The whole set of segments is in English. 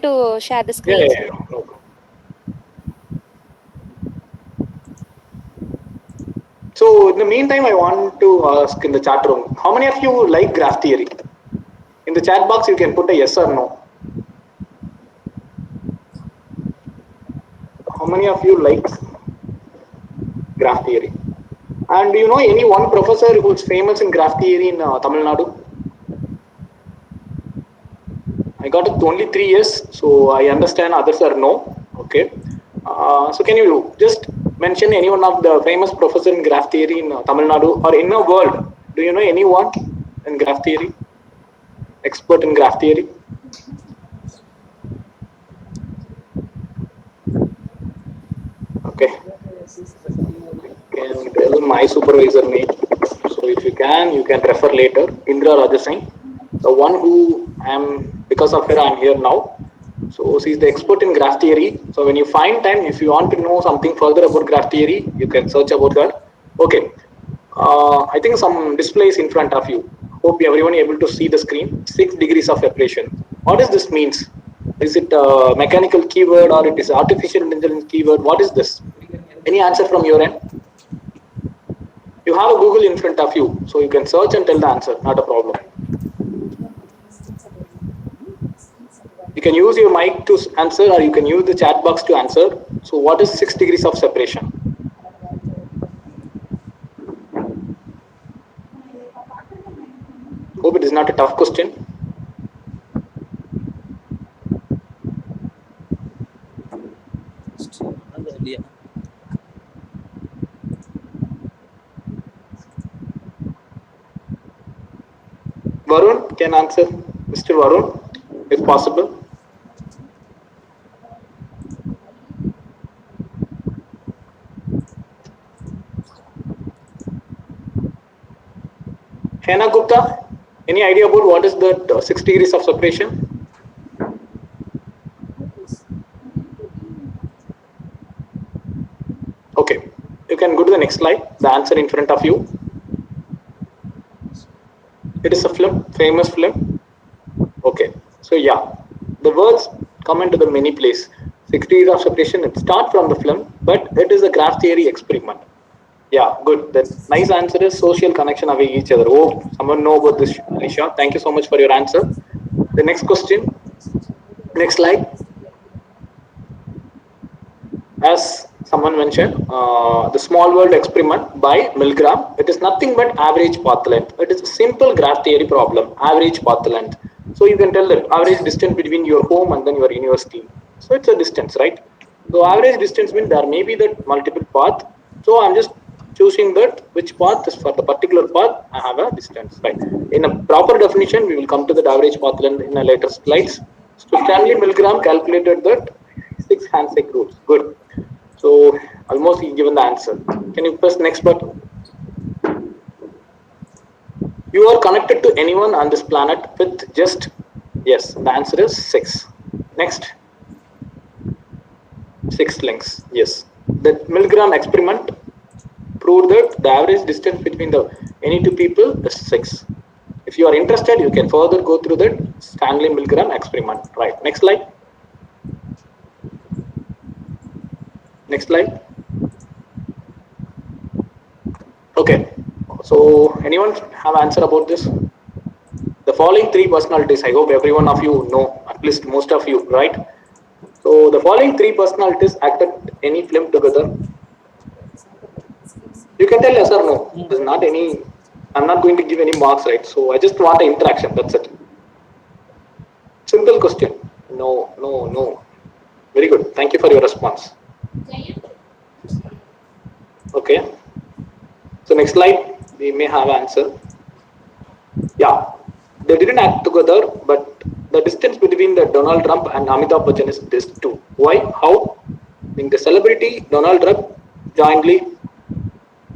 to share the Yeah, screen. yeah, yeah. No problem. So in the meantime, I want to ask in the chat room, how many of you like graph theory? In the chat box, you can put a yes or no. How many of you like graph theory? And do you know any one professor who's famous in graph theory in Tamil Nadu? I got it only 3 years, so I understand others are no. Okay. So can you just mention any one of the famous professor in graph theory in Tamil Nadu or in the world? Do you know anyone in graph theory? Expert in graph theory? Okay. Can tell my supervisor name. So if you can refer later. Indra Rajasingh, the one who am because of her I'm here now. So she's the expert in graph theory. So when you find time, if you want to know something further about graph theory, you can search about her. Okay. I think some displays in front of you. Hope everyone able to see the screen. 6 degrees of separation. What does this means? Is it a mechanical keyword or it is artificial intelligence keyword? What is this? Any answer from your end? You have a Google in front of you, so you can search and tell the answer. Not a problem. You can use your mic to answer, or you can use the chat box to answer. So, what is 6 degrees of separation? Hope it is not a tough question. Varun can answer. Mr. Varun, if possible. Hena Gupta, any idea about what is the 6 degrees of separation? Okay, you can go to the next slide. The answer in front of you. It is a film, famous film. Okay, so yeah, the words come into the many place. 6 degrees of separation. It start from the film, but it is a graph theory experiment. Yeah, good. The nice answer is social connection of each other. Oh, someone know about this, Alisha. Thank you so much for your answer. The next question, next slide. As someone mentioned, the small world experiment by Milgram. It is nothing but average path length. It is a simple graph theory problem. Average path length. So you can tell the average distance between your home and then your university. So it's a distance, right? So average distance means there may be that multiple path. So I'm just choosing that which path is for the particular path I have a distance, right? In a proper definition, we will come to the average path length in a later slides. So Stanley Milgram calculated that six handshake rules. Good. So almost given the answer. Can you press next button? You are connected to anyone on this planet with just yes. The answer is six. Next, six links. Yes. The Milgram experiment proved that the average distance between the any two people is six. If you are interested, you can further go through that Stanley Milgram experiment. Right. Next slide. Next slide. Okay. So anyone have answer about this? The following three personalities, I hope every one of you know, at least most of you, right? So the following three personalities acted any film together. You can tell yes or no. There's not any. I'm not going to give any marks, right? So I just want an interaction. That's it. Simple question. No, no, no. Very good. Thank you for your response. Okay. So next slide, we may have answer. Yeah, they didn't act together, but the distance between the Donald Trump and Amitabh Bachchan is this too. Why? How? In the celebrity, Donald Trump jointly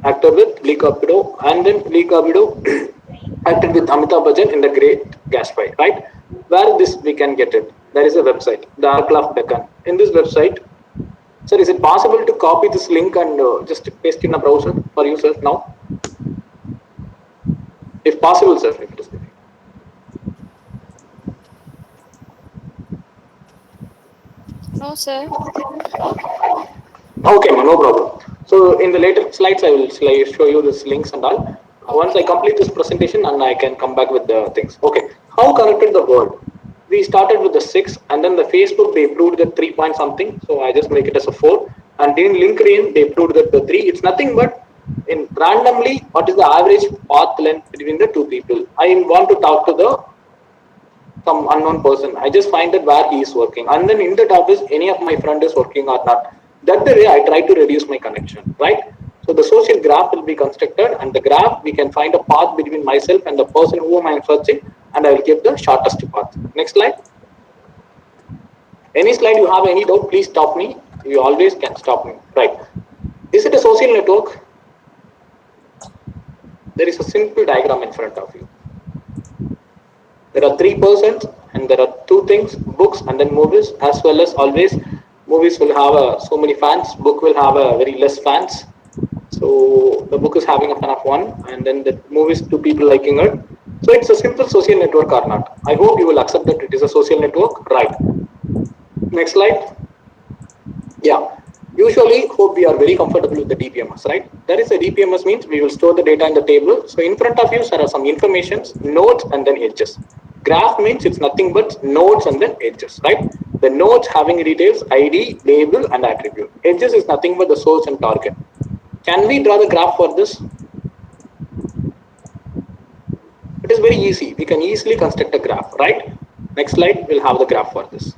acted with Lee Capido, and then Lee Capido acted with Amitabh Bachchan in the Great Gatsby, right? Where this we can get it? There is a website, the Oracle of Deccan. In this website, sir, is it possible to copy this link and just paste in a browser for users now? If possible, sir, if it is. No, sir. Okay, no problem. So in the later slides, I will show you this links and all. Once I Okay. complete this presentation, and I can come back with the things. Okay, how connected the world? We started with the 6, and then the Facebook they proved that 3 point something. So I just make it as a 4. And in LinkedIn they proved that the 3. It's nothing but in randomly what is the average path length between the two people. I want to talk to the some unknown person. I just find that where he is working, and then in that office, any of my friend is working or not. That the way I try to reduce my connection, right? So the social graph will be constructed, and the graph we can find a path between myself and the person whom I am searching, and I will give the shortest path. Next slide. Any slide you have any doubt, please stop me. You always can stop me, right? Is it a social network? There is a simple diagram in front of you. There are 3% and there are two things, books and then movies, as well as always movies will have so many fans, book will have very less fans. So the book is having a fan of one, and then the movies two people liking it. So it's a simple social network or not. I hope you will accept that it is a social network, right? Next slide. Yeah. Usually, hope we are very comfortable with the DPMS, right? That is a DPMS means we will store the data in the table. So in front of you, there are some informations, nodes, and then edges. Graph means it's nothing but nodes and then edges, right? The nodes having details, ID, label, and attribute. Edges is nothing but the source and target. Can we draw the graph for this? It is very easy. We can easily construct a graph, right? Next slide, we'll have the graph for this.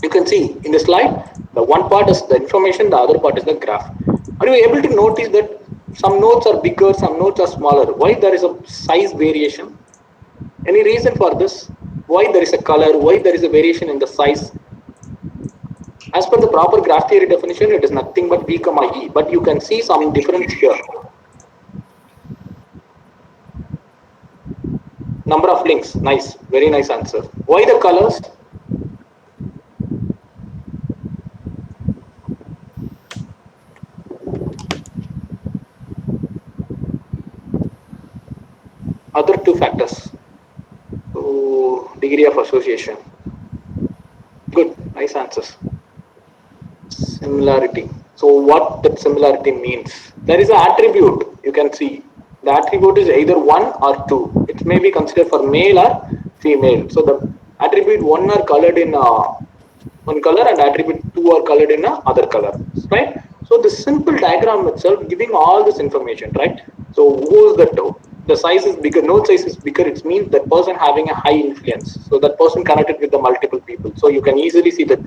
You can see in the slide, the one part is the information, the other part is the graph. Are you able to notice that some nodes are bigger, some nodes are smaller? Why there is a size variation? Any reason for this? Why there is a color? Why there is a variation in the size? As per the proper graph theory definition, it is nothing but b comma e, but you can see some difference here. Number of links, nice, very nice answer. Why the colors? Other two factors. So degree of association. Good, nice answers. Similarity. So what that similarity means? There is an attribute. You can see the attribute is either one or two. It may be considered for male or female. So the attribute one are colored in one color and attribute two are colored in other color, right? So the simple diagram itself giving all this information, right? So who is the size is bigger, node size is bigger, it means that person having a high influence, so that person connected with the multiple people, so you can easily see that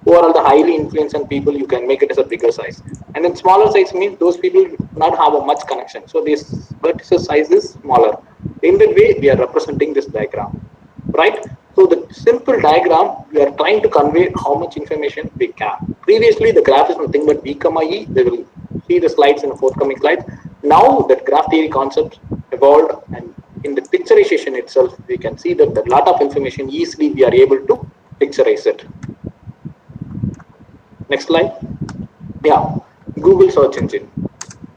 who are all the highly influenced and people, you can make it as a bigger size. And then smaller size means those people not have a much connection, so this vertical size is smaller. In that way we are representing this diagram, right? So the simple diagram, we are trying to convey how much information we can. Previously, the graph is nothing but B comma E. They will see the slides in the forthcoming slides. Now that graph theory concepts evolved, and in the picturization itself, we can see that a lot of information easily we are able to picturize it. Next slide. Yeah, Google search engine.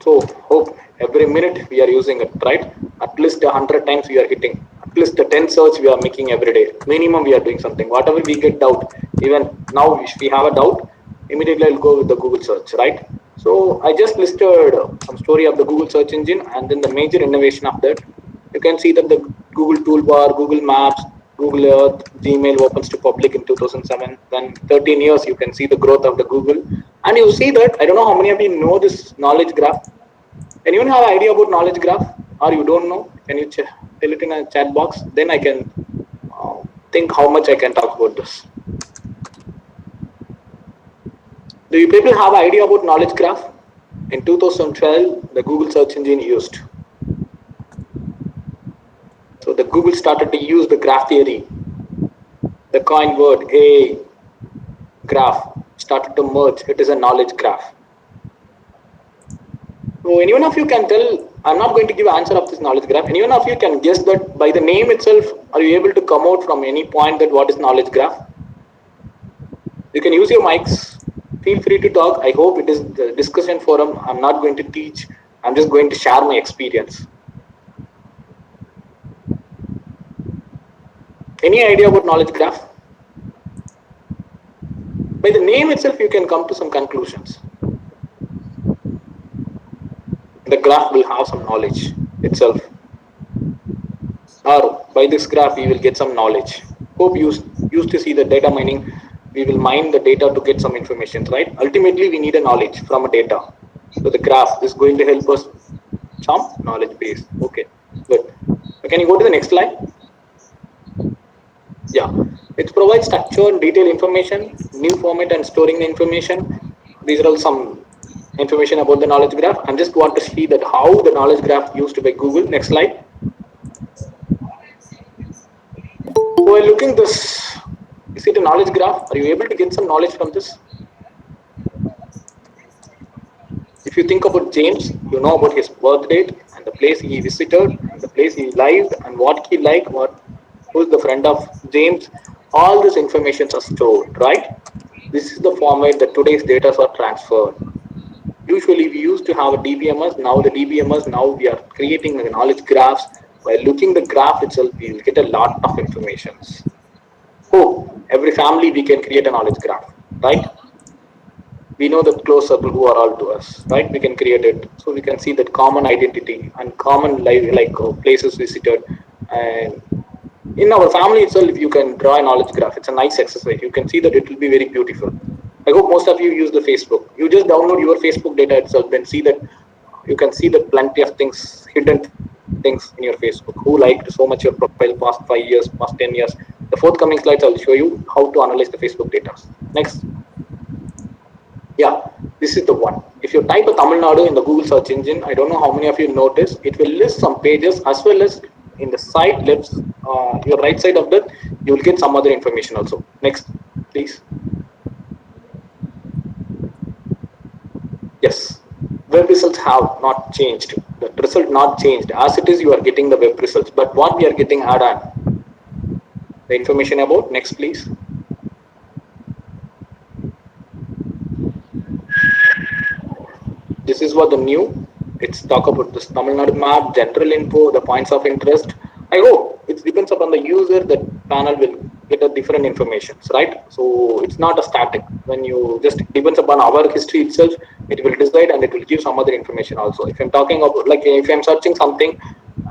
So hope every minute we are using it, right? At least 100 times we are hitting. At least the 10 search we are making every day. Minimum we are doing something. Whatever we get doubt, even now if we have a doubt, immediately I'll go with the Google search, right? So I just listed some story of the Google search engine and then the major innovation of that. You can see that the Google toolbar, Google Maps, Google Earth, Gmail opens to public in 2007. Then 13 years, you can see the growth of the Google. And you see that, I don't know how many of you know this knowledge graph. Anyone have an idea about knowledge graph? Or you don't know? Can you tell it in a chat box? Then I can uh, think how much I can talk about this. Do you people have an idea about knowledge graph? In 2012, the Google search engine used. So the Google started to use the graph theory. The coin word a graph started to merge. It is a knowledge graph. So anyone of you can tell, I'm not going to give answer of this knowledge graph. Anyone of you can guess that by the name itself, are you able to come out from any point that what is knowledge graph? You can use your mics. Feel free to talk. I hope it is the discussion forum. I'm not going to teach. I'm just going to share my experience. Any idea about knowledge graph? By the name itself, you can come to some conclusions. The graph will have some knowledge itself. Or by this graph, we will get some knowledge. Hope you used to see the data mining. We will mine the data to get some information, right? Ultimately, we need a knowledge from a data. So the graph is going to help us some knowledge base. Okay, good. Can you go to the next slide? Yeah, it provides structure and detailed information, new format and storing the information. These are all some information about the knowledge graph. I just want to see that how the knowledge graph used by Google. Next slide. So while looking this, is it a knowledge graph? Are you able to get some knowledge from this? If you think about James, you know about his birth date and the place he visited and the place he lived and what he liked, who's the friend of James. All this information are stored, right? This is the format that today's data are transferred. Usually we used to have a DBMS. Now we are creating the knowledge graphs. By looking the graph itself, we will get a lot of informations. Oh, every family we can create a knowledge graph, right? We know that close circle who are all to us, right? We can create it, so we can see that common identity and common life, like places visited. And in our family itself, if you can draw a knowledge graph, it's a nice exercise. You can see that it will be very beautiful. I hope most of you use the Facebook. You just download your Facebook data itself, then see that you can see that plenty of things, hidden things in your Facebook. Who liked so much your profile past 5 years, past 10 years. The forthcoming slides I'll show you how to analyze the Facebook data. Next. Yeah, this is the one. If you type a Tamil Nadu in the Google search engine, I don't know how many of you notice, it will list some pages as well as in the side left, your right side of that, you will get some other information also. Next, please. Yes, web results have not changed. The result not changed. As it is, you are getting the web results. But what we are getting add on? The information about. Next, please. This is what the new. It's talk about this Tamil Nadu map, general info, the points of interest. I hope it depends upon the user. That panel will get a different information, right? So it's not a static. When you just depends upon our history itself, it will decide and it will give some other information also. If I'm talking about, like, if I'm searching something,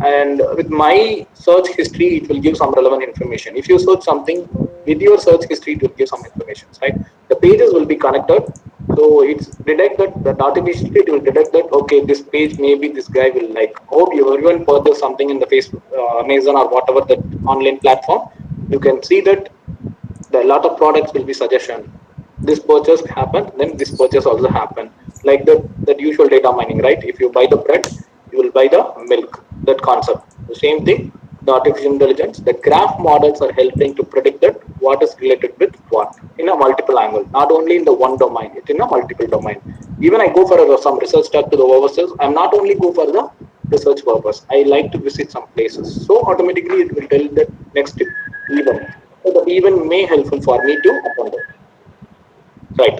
and with my search history, it will give some relevant information. If you search something with your search history, it will give some information, right? The pages will be connected. So it's detect that artificially it will detect that, okay, this page maybe this guy will like. Hope you everyone purchase something in the Facebook, Amazon or whatever that online platform. You can see that the lot of products will be suggestion. This purchase happened, then this purchase also happened. Like that usual data mining, right? If you buy the bread, you will buy the milk. That concept. The same thing. The artificial intelligence, the graph models are helping to predict that what is related with what in a multiple angle, not only in the one domain, it's in a multiple domain. Even I go for some research stuff to the overseas, I'm not only go for the research purpose. I like to visit some places. So automatically it will tell the next event. So the event may helpful for me to attend it. Right.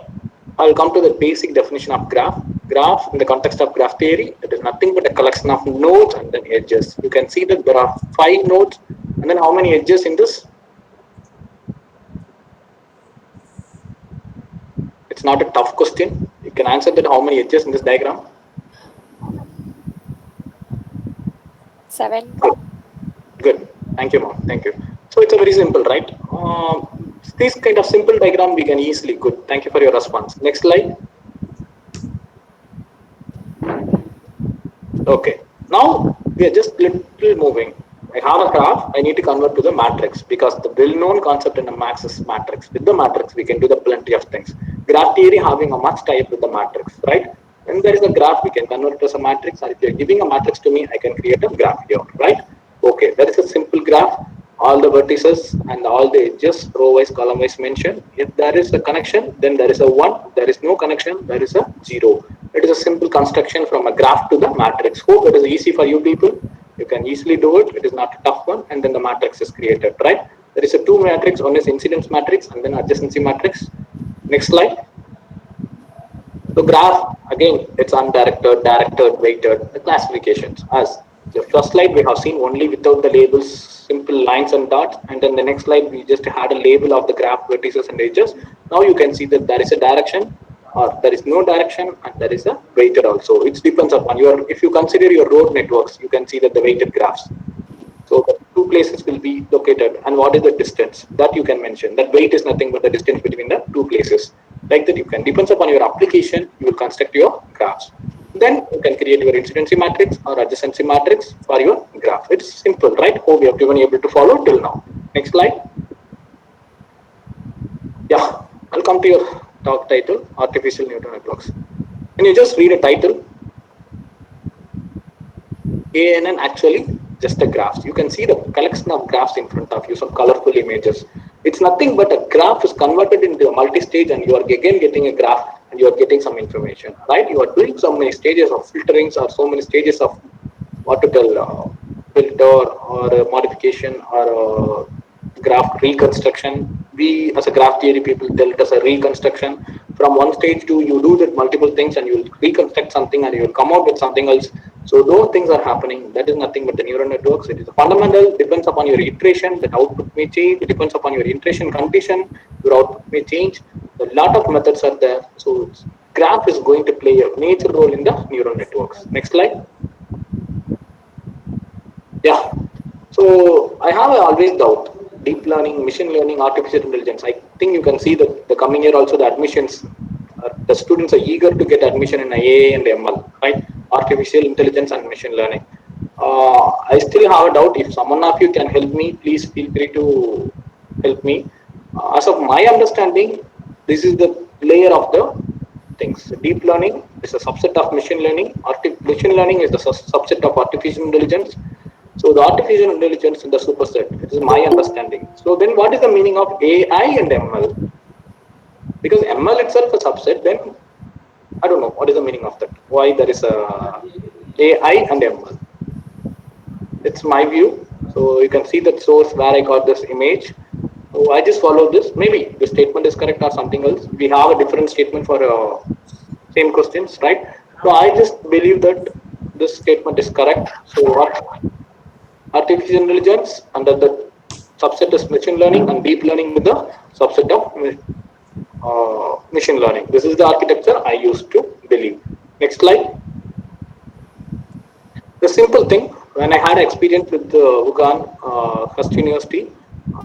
I'll come to the basic definition of graph. Graph in the context of graph theory, it is nothing but a collection of nodes and then edges. You can see that there are 5 nodes and then how many edges in this? It's not a tough question. You can answer that how many edges in this diagram? 7. Good. Good. Thank you, ma'am. Thank you. So it's a very simple, right? This kind of simple diagram we can easily. Good. Thank you for your response. Next slide. Okay. Now we are just little moving. I have a graph. I need to convert to the matrix because the well-known concept in the max is matrix. With the matrix, we can do the plenty of things. Graph theory having a much type with the matrix, right? When there is a graph, we can convert it as a matrix. And if you're giving a matrix to me, I can create a graph here, right? Okay, that is a simple graph. All the vertices and all the edges, row wise, column wise mentioned. If there is a connection, then there is a 1. There is no connection, there is a 0. It is a simple construction from a graph to the matrix. Hope it is easy for you people. You can easily do it. It is not a tough one. And then the matrix is created, right? There is a 2 matrix. One is incidence matrix and then adjacency matrix. Next slide. So graph, again, it's undirected, directed, weighted, the classifications as The first slide we have seen only without the labels, simple lines and dots, and then the next slide we just had a label of the graph vertices and edges. Now you can see that there is a direction or there is no direction and there is a weighted also. It depends upon your, if you consider your road networks, you can see that the weighted graphs. So the two places will be located, and what is the distance that you can mention. That weight is nothing but the distance between the two places. Like that, you can depends upon your application. You will construct your graphs. Then you can create your incidency matrix or adjacency matrix for your graph. It's simple, right? Hope you have been able to follow till now. Next slide. Yeah, I'll come to your talk title: artificial neural networks. Can you just read a title? ANN actually just a graphs. You can see the collection of graphs in front of you, some colorful images. It's nothing but a graph is converted into a multi-stage, and you are again getting a graph and you are getting some information, right? You are doing so many stages of filterings or so many stages of what to tell filter or modification or graph reconstruction. We as a graph theory people tell it as a reconstruction. From one stage to you do that multiple things and you will reconstruct something and you will come out with something else. So those things are happening. That is nothing but the neural networks. It is a fundamental, depends upon your iteration, that output may change. It depends upon your iteration condition, your output may change. A lot of methods are there. So graph is going to play a major role in the neural networks. Next slide. Yeah. So I have always doubt. Deep learning, machine learning, artificial intelligence. I think you can see that the coming year also the admissions, the students are eager to get admission in AI and ML, right? Artificial intelligence and machine learning. I still have a doubt. If someone of you can help me, please feel free to help me. As of my understanding, this is the layer of the things. Deep learning is a subset of machine learning. Machine learning is the subset of artificial intelligence. So the artificial intelligence is the superset. This is my understanding. So then what is the meaning of AI and ML? Because ML itself is a subset, then I don't know what is the meaning of that. Why there is a AI and ML. It's my view. So you can see that source where I got this image. So I just follow this. Maybe the statement is correct or something else. We have a different statement for same questions, right? So I just believe that this statement is correct. So what artificial intelligence under the subset is machine learning and deep learning with the subset of machine learning. This is the architecture I used to believe. Next slide. The simple thing, when I had experience with the Wuhan First University,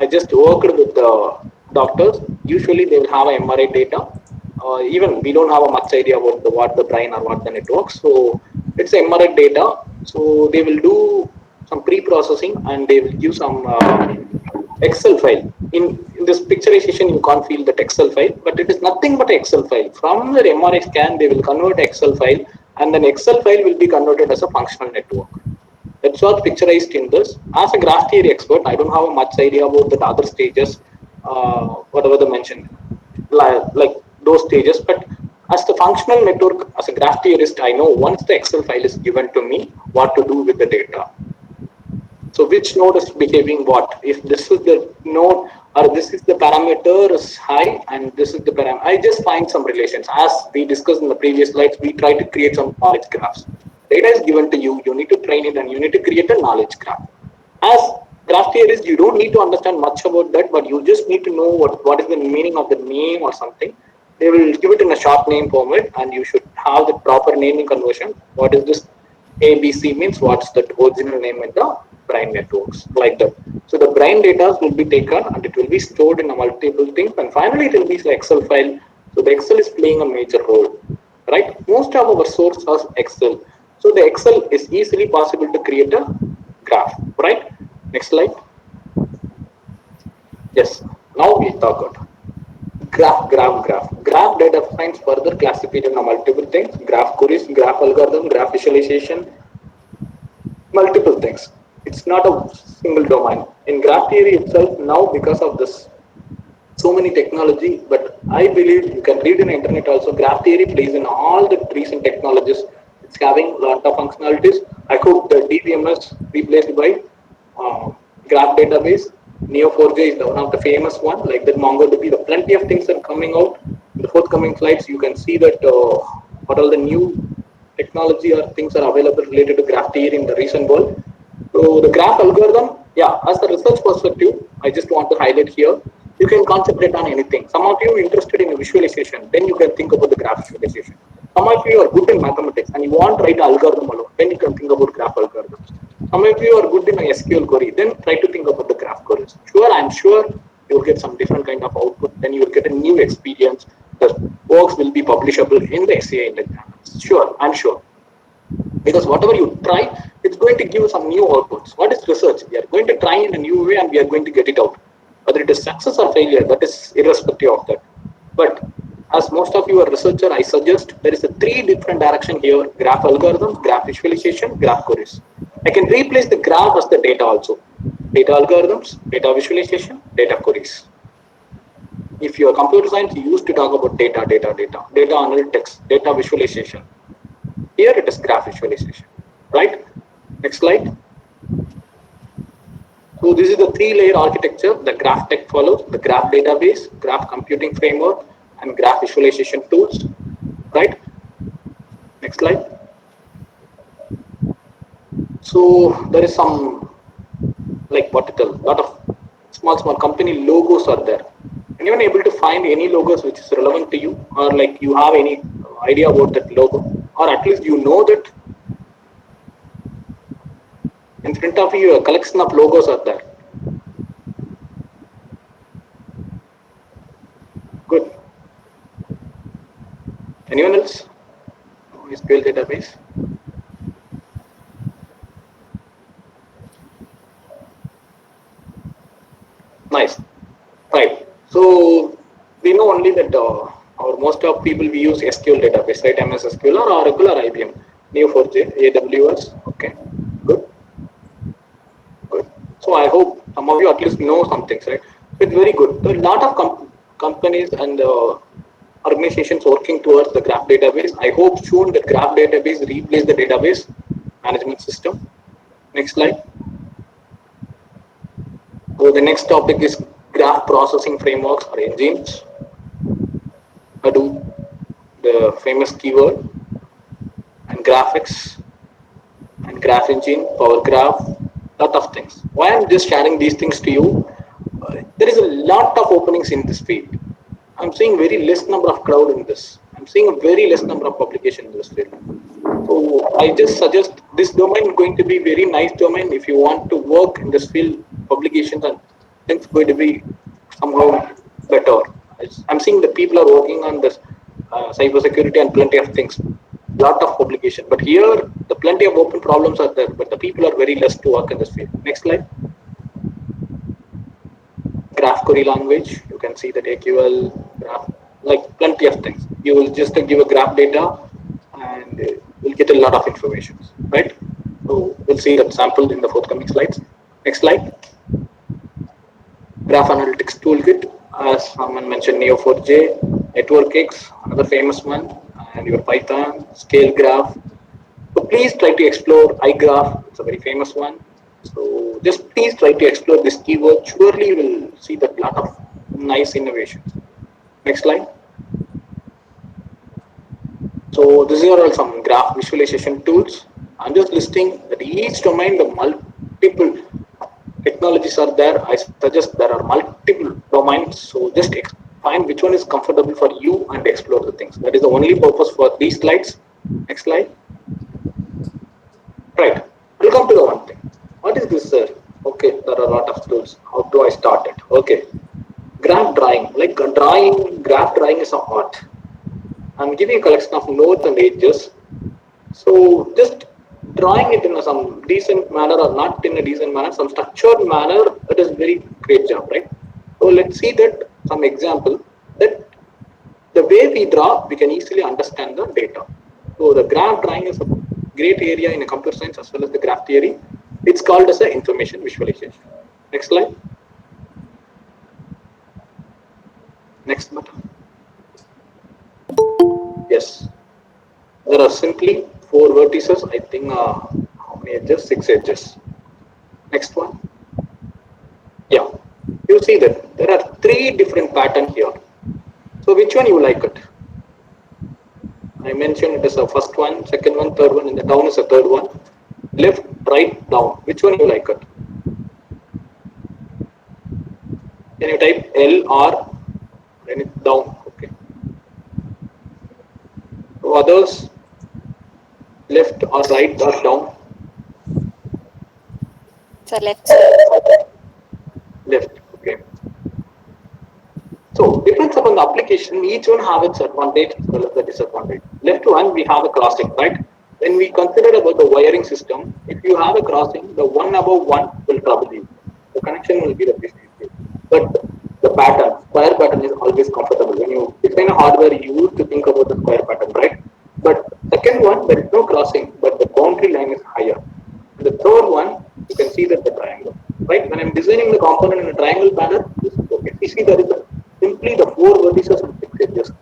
I just worked with the doctors. Usually they will have a MRI data. Even we don't have a much idea about what the brain or what the network. So it's MRI data. So they will do some pre-processing and they will give some Excel file. In this picturization, you can't feel that Excel file, but it is nothing but Excel file. From the MRI scan, they will convert Excel file, and then Excel file will be converted as a functional network. That's what picturized in this. As a graph theory expert, I don't have much idea about the other stages, whatever they mentioned, like those stages. But as the functional network, as a graph theorist, I know once the Excel file is given to me, what to do with the data. So which node is behaving what? If this is the node or this is the parameter is high and this is the parameter, I just find some relations. As we discussed in the previous slides, we try to create some knowledge graphs. Data is given to you, you need to train it and you need to create a knowledge graph. As graph theorists, you don't need to understand much about that, but you just need to know what is the meaning of the name or something. They will give it in a short name format and you should have the proper naming conversion. What is this? ABC means what's the original name in the brain networks, like that. So the brain data will be taken and it will be stored in a multiple things, and finally it will be the Excel file. So the Excel is playing a major role, right? Most of our source are Excel. So the Excel is easily possible to create a graph, right? Next slide. Yes. Now we talk about graph data finds further classified into multiple things: graph queries, graph algorithm, graph visualization, multiple things. It's not a single domain. In graph theory itself, now because of this, so many technology, but I believe you can read in the internet also, graph theory plays in all the recent technologies. It's having a lot of functionalities. I hope the DBMS replaced by graph database. Neo4j is the one of the famous one, like that MongoDB. The plenty of things are coming out. In the forthcoming slides, you can see that what are the new technology or things are available related to graph theory in the recent world. So the graph algorithm, yeah, as a research perspective, I just want to highlight here, you can concentrate on anything. Some of you are interested in visualization, then you can think about the graph visualization. Some of you are good in mathematics and you want to write algorithm alone, then you can think about graph algorithms. Some of you are good in a SQL query, then try to think about the graph queries. Sure, I'm sure you'll get some different kind of output, then you'll get a new experience. The works will be publishable in the SCI Index. Sure, I'm sure. Because whatever you try, it's going to give some new outputs. What is research? We are going to try in a new way and we are going to get it out. Whether it is success or failure, that is irrespective of that. But as most of you are researcher, I suggest there is a three different direction here: graph algorithms, graph visualization, graph queries. I can replace the graph as the data also. Data algorithms, data visualization, data queries. If you are computer science, you used to talk about data analytics, data visualization. Here it is graph visualization, right? Next slide. So this is the three-layer architecture. The graph tech follows the graph database, graph computing framework, and graph visualization tools, right? Next slide. So there is some, like what to tell, lot of small company logos are there. Anyone able to find any logos which is relevant to you, or like you have any idea about that logo, or at least you know that in front of you a collection of logos are there? Good. Anyone else? SQL database. Nice. Right. So we know only that our most of people we use SQL database, right? MS SQL or Oracle or IBM, Neo4j, AWS. Okay. Good. Good. So I hope some of you at least know some things, right? It's very good. There are a lot of companies and organizations working towards the graph database. I hope soon the graph database replace the database management system. Next slide. So the next topic is graph processing frameworks or engines. Hadoop, the famous keyword, and graphics, and graph engine, power graph, lot of things. Why I'm just sharing these things to you? There is a lot of openings in this field. I'm seeing very less number of crowd in this. I'm seeing a very less number of publication in this field. So I just suggest this domain is going to be very nice domain if you want to work in this field. Publications and things going to be somehow better. I'm seeing the people are working on this cyber security and plenty of things. Lot of publication, but here the plenty of open problems are there, but the people are very less to work in this field. Next slide. Graph query language, you can see that AQL, graph, like plenty of things. You will just give a graph data and you'll get a lot of information, right? So we'll see that sample in the forthcoming slides. Next slide. Graph analytics toolkit, as someone mentioned, Neo4j, NetworkX, another famous one, and your Python, scale graph. So please try to explore iGraph, it's a very famous one. So just please try to explore this keyword. Surely you will see that lot of nice innovations. Next slide. So these are all some graph visualization tools. I'm just listing that each domain, the multiple technologies are there. I suggest there are multiple domains. So just find which one is comfortable for you and explore the things. That is the only purpose for these slides. Next slide. Right. We'll come to the one thing. What is this, sir? Okay, there are a lot of tools. How do I start it? Okay. Graph drawing. Like drawing, graph drawing is an art. I'm giving a collection of nodes and edges. So just drawing it in some decent manner or not in a decent manner, some structured manner, that is very great job, right? So let's see that some example that the way we draw, we can easily understand the data. So the graph drawing is a great area in a computer science as well as the graph theory. It's called as a information visualization. Next slide. Next button. Yes. There are simply four vertices. I think how many edges? 6 edges. Next one. Yeah. You see that there are three different patterns here. So which one you like it? I mentioned it is the first one, second one, third one, and the down is the third one. Left, right, down. Which one you like it? Can you type L R and it's down? Okay. So others, left or right or down? Sir, left, sir. Left. Okay. So depends upon the application. Each one have its advantage as well as the disadvantage. Left one we have a crossing, right? When we consider about the wiring system, if you have a crossing, the one above one will trouble you. The connection will be the best issue. But the pattern, square pattern is always comfortable. When you design a hardware, you used to think about the square pattern, right? But second one, there is no crossing, but the boundary line is higher. And the third one, you can see that the triangle, right? When I'm designing the component in a triangle pattern, this is okay. You see there is simply the four vertices and six edges.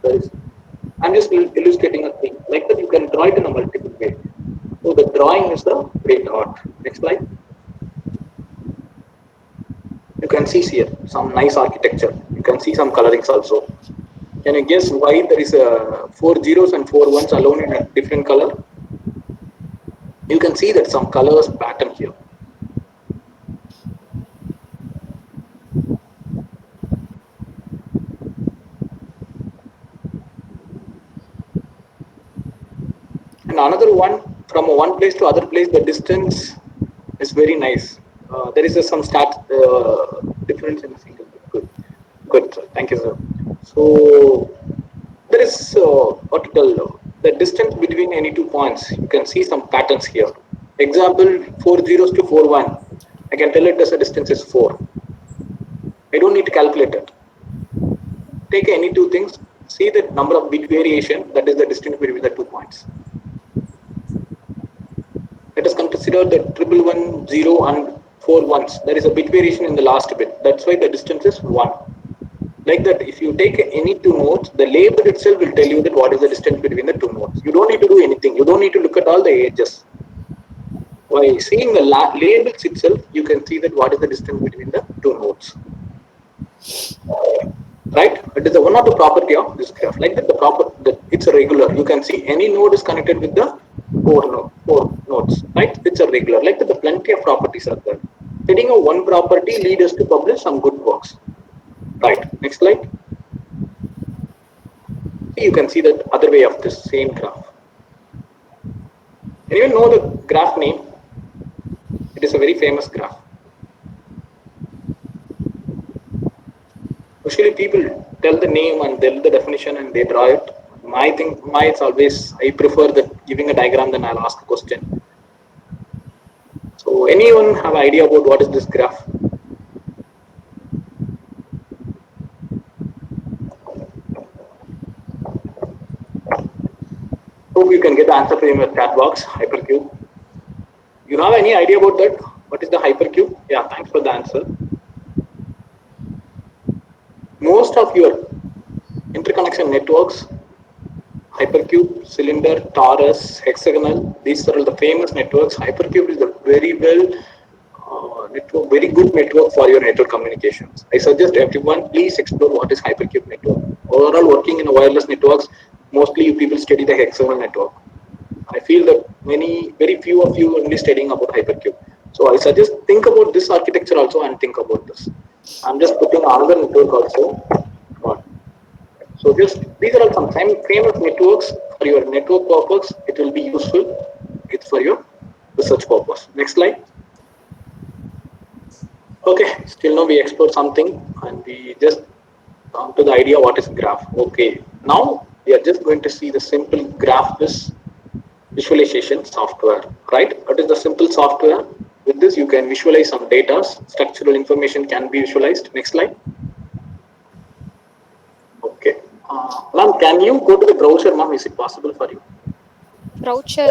There is. I'm just illustrating a thing like that. You can draw it in a multiple way. So the drawing is the great art. Next slide. You can see here some nice architecture. You can see some colorings also. Can you guess why there is a four zeros and four ones alone in a different color? You can see that some colors pattern here. And another one, from one place to other place, the distance is very nice. There is some stat difference in a single. Good, good. Sir. Thank you, sir. So there is what you call the distance between any 2 points. You can see some patterns here. Example: four zeros to four one. I can tell it as a distance is 4. I don't need to calculate it. Take any two things. See the number of bit variation. That is the distance between the 2 points. Let us consider the triple one, zero, and four ones. There is a bit variation in the last bit. That's why the distance is 1. Like that, if you take any two nodes, the label itself will tell you that what is the distance between the two nodes. You don't need to do anything. You don't need to look at all the edges. By seeing the labels itself, you can see that what is the distance between the two nodes. Right? It is the one of the property of this graph. Like that, it's a regular. You can see any node is connected with the four nodes. Right? It's a regular. Like that, the plenty of properties are there. Setting a one property lead us to publish some good works. Right. Next slide. You can see the other way of this same graph. Anyone know the graph name? It is a very famous graph. Usually people tell the name and tell the definition and they draw it. It's always, I prefer that giving a diagram than I'll ask a question. So anyone have idea about what is this graph? Hope you can get the answer from your chat box, hypercube. You have any idea about that? What is the hypercube? Yeah, thanks for the answer. Most of your interconnection networks, hypercube, cylinder, torus, hexagonal, these are all the famous networks. Hypercube is a very network, very good network for your network communications. I suggest everyone please explore what is hypercube network. Overall, working in wireless networks, mostly you people study the hexagonal network. I feel that very few of you only studying about hypercube. So I suggest think about this architecture also and think about this. I'm just putting another network also. So these are all some famous networks for your network purpose. It will be useful. It's for your research purpose. Next slide. Okay, still now we explored something and we just come to the idea what is graph. Okay, now we are just going to see the simple graph visualization software, right? What is the simple software? With this, you can visualize some data, structural information can be visualized. Next slide. Okay. Ma'am, can you go to the browser, ma'am? Is it possible for you? Browsers.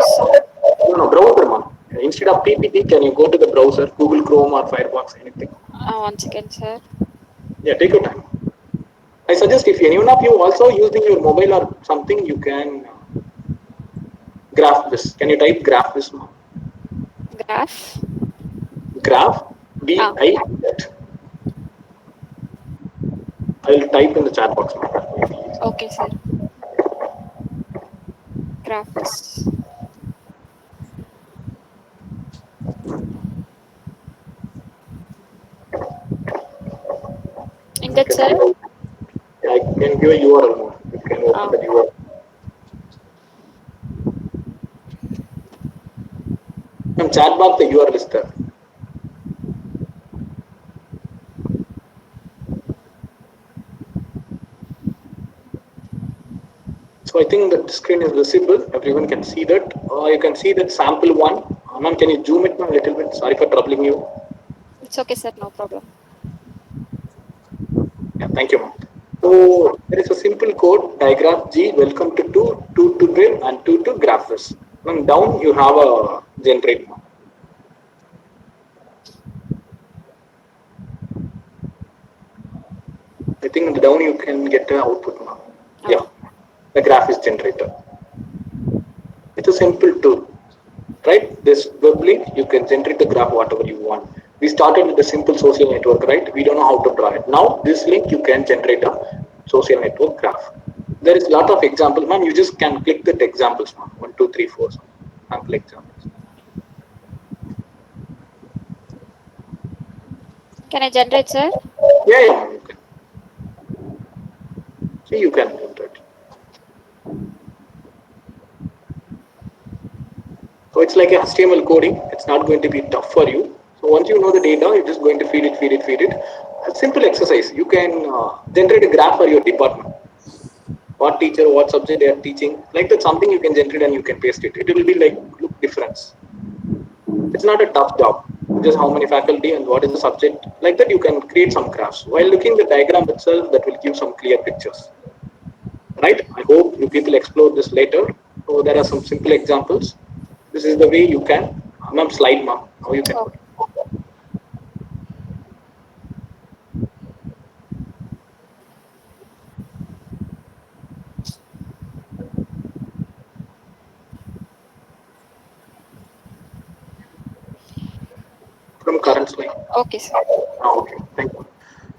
No, browser, ma'am. Instead of PPT, can you go to the browser, Google Chrome or Firefox, anything? One second, sir. Yeah, take your time. I suggest if anyone of you also using your mobile or something, you can graph this. Can you type graph this, ma'am? Graph. Graph, VI. I will type in the chat box. Okay, sir. graph is in I that, can sir. give I can give a URL now. You can open Oh, the URL. And chat box the URL is there. So I think that the screen is visible. Everyone can see that. You can see that sample one. Ma'am, can you zoom it a little bit? Sorry for troubling you. it's okay, sir. No problem. Yeah, thank you, ma'am. So there is a simple code diagram G. Welcome to two to drill and two to graph this. Ma'am, down you have a generate. I think in the down you can get the output now. Yeah, Oh, the graph is generated. It's a simple tool, right? This web link, you can generate the graph whatever you want. We started with a simple social network, right? We don't know how to draw it. Now this link, you can generate a social network graph. There is a lot of examples, ma'am. You just can click the examples, ma'am. 1, 2, 3, 4. Sample examples. can I generate, sir? Yeah, yeah, ma'am. You can. See, you can generate. So it's like a HTML coding. It's not going to be tough for you. So once you know the data, you're just going to feed it, feed it, feed it. A simple exercise. You can generate a graph for your department. What teacher, what subject they are teaching. Like that, something you can generate and you can paste it. It will be like look difference. It's not a tough job. Just how many faculty and what is the subject. Like that, you can create some graphs. While looking the diagram itself, that will give some clear pictures. Right? I hope you people explore this later. So there are some simple examples. This is the way you can. Ma'am, slide, ma'am. How you can Oh, put. From current slide. okay, sir. Okay, thank you.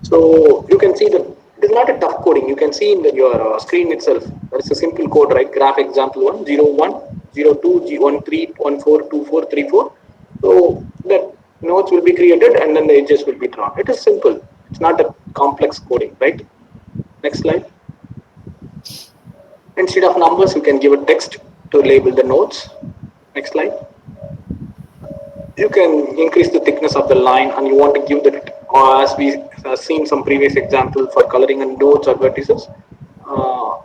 So you can see that it is not a tough coding. You can see in your screen itself. There is a simple code, right? Graph example 1, 0, 1, 0, 2, G1, 3, 1, 4, 2, 4, 3, 4. So that nodes will be created and then the edges will be drawn. It is simple. It's not a complex coding, right? Next slide. Instead of numbers, you can give a text to label the nodes. Next slide. You can increase the thickness of the line and you want to give that as we have seen some previous example for coloring and nodes or vertices uh,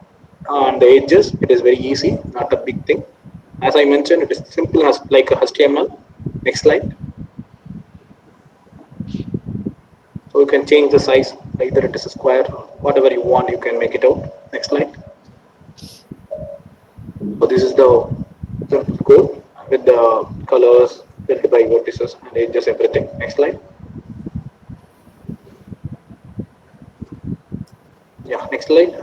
on the edges. It is very easy, not a big thing. As I mentioned, it is simple as like a HTML. Next slide. So you can change the size, either it is a square, whatever you want, you can make it out. Next slide. So this is the simple code with the colors filled by vertices and edges, everything. Next slide. Yeah, next slide.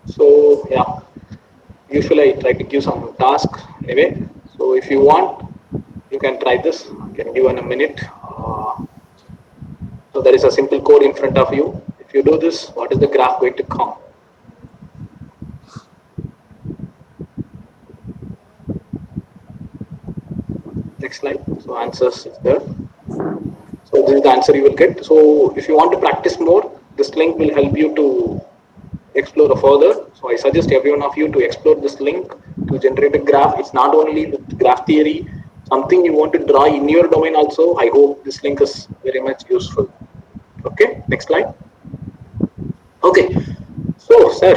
So yeah, usually I try to give some task anyway. So if you want, you can try this. I can give in a minute. So there is a simple code in front of you. If you do this, what is the graph going to come? Next slide. So answers is there. So this is the answer you will get. So if you want to practice more, this link will help you to explore further. So I suggest every one of you to explore this link to generate a graph. It's not only with graph theory, something you want to draw in your domain also. I hope this link is very much useful. Okay, next slide. Okay, so sir,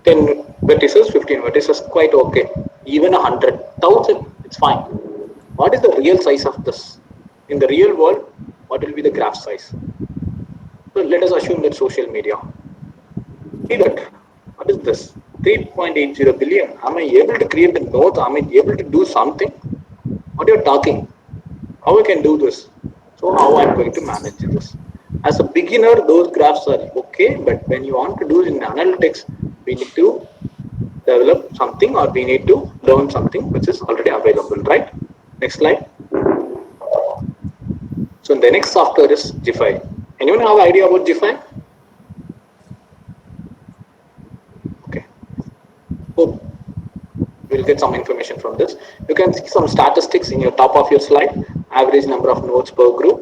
10 vertices, 15 vertices, quite okay. Even 100,000, it's fine. What is the real size of this? In the real world, what will be the graph size? So let us assume that social media. See that. What is this? 3.80 billion. Am I able to create the nodes? Am I able to do something? What you're talking? How I can do this? So how I'm going to manage this? As a beginner, those graphs are okay, but when you want to do in analytics, we need to develop something or we need to learn something which is already available, right? Next slide. So the next software is GIFI. Anyone have idea about GIFI? get some information from this. You can see some statistics in your top of your slide, average number of nodes per group.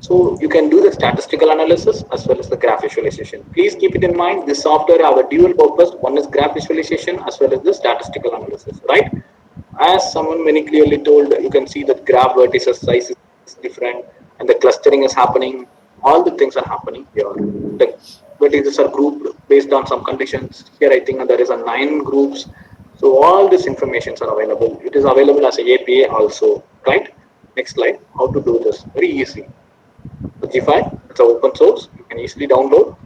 So you can do the statistical analysis as well as the graph visualization. Please keep it in mind, this software have a dual purpose. One is graph visualization as well as the statistical analysis, right? As someone very clearly told, you can see that graph vertices size is different and the clustering is happening. All the things are happening here. The vertices are grouped based on some conditions. Here I think there is a 9 groups. So all this information are available. It is available as a API also, right? Next slide. How to do this? Very easy. So G5, it's an open source. You can easily download.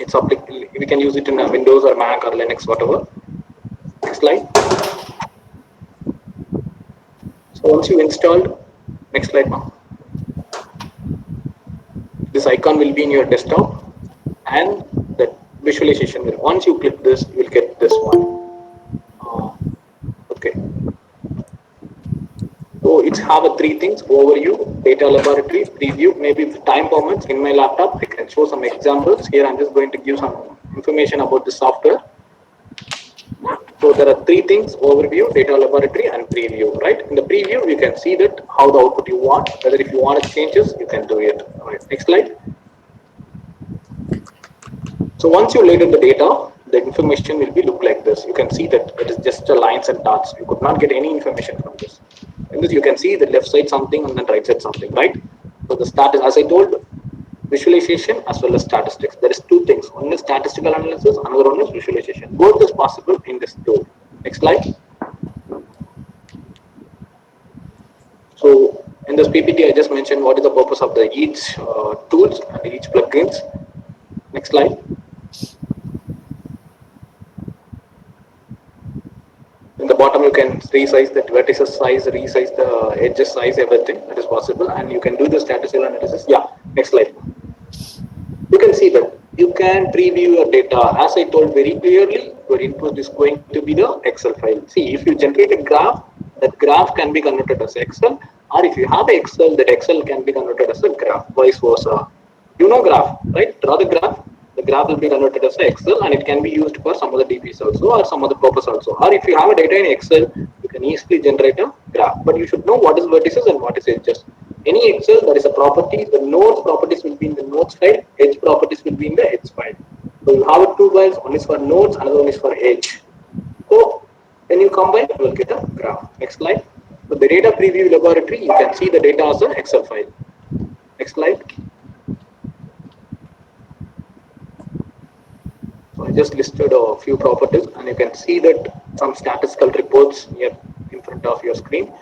It's applicable. We can use it in Windows or Mac or Linux, whatever. Next slide. So once you installed, next slide now. This icon will be in your desktop, and the visualization will. Once you click this, you will get this one. Okay. So it's have a 3 things: overview, data laboratory, preview. Maybe if time permits, in my laptop I can show some examples. Here I'm just going to give some information about the software. So there are 3 things: overview, data laboratory, and preview. Right? In the preview, you can see that how the output you want. Whether if you want changes, you can do it. All right. Next slide. So once you laid in the data, the information will be look like this. You can see that it is just a lines and dots. You could not get any information from this. In this, you can see the left side something and then right side something, right? So the start is, as I told, visualization as well as statistics. There is 2 things. One is statistical analysis, another one is visualization. Both is possible in this tool. Next slide. So in this PPT, I just mentioned what is the purpose of the each tools and each plugins. Next slide. In the bottom, you can resize the vertices size, resize the edges size, everything that is possible, and you can do the statistical analysis. Yeah, next slide. You can see that you can preview your data. As I told very clearly, your input is going to be the Excel file. See, if you generate a graph, that graph can be converted as Excel, or if you have Excel, that Excel can be converted as a graph, vice versa. You know graph, right? Draw the graph. The graph will be converted as Excel, and it can be used for some other DBs also or some other purpose also. Or if you have a data in Excel, you can easily generate a graph. But you should know what is vertices and what is edges. Any Excel, there is a property. The nodes properties will be in the nodes file. Edge properties will be in the edge file. So you have 2 files. One is for nodes, another one is for edge. So when you combine, you will get a graph. Next slide. So the data preview laboratory, you can see the data as an Excel file. Next slide. So I just listed a few properties, and you can see that some statistical reports here in front of your screen.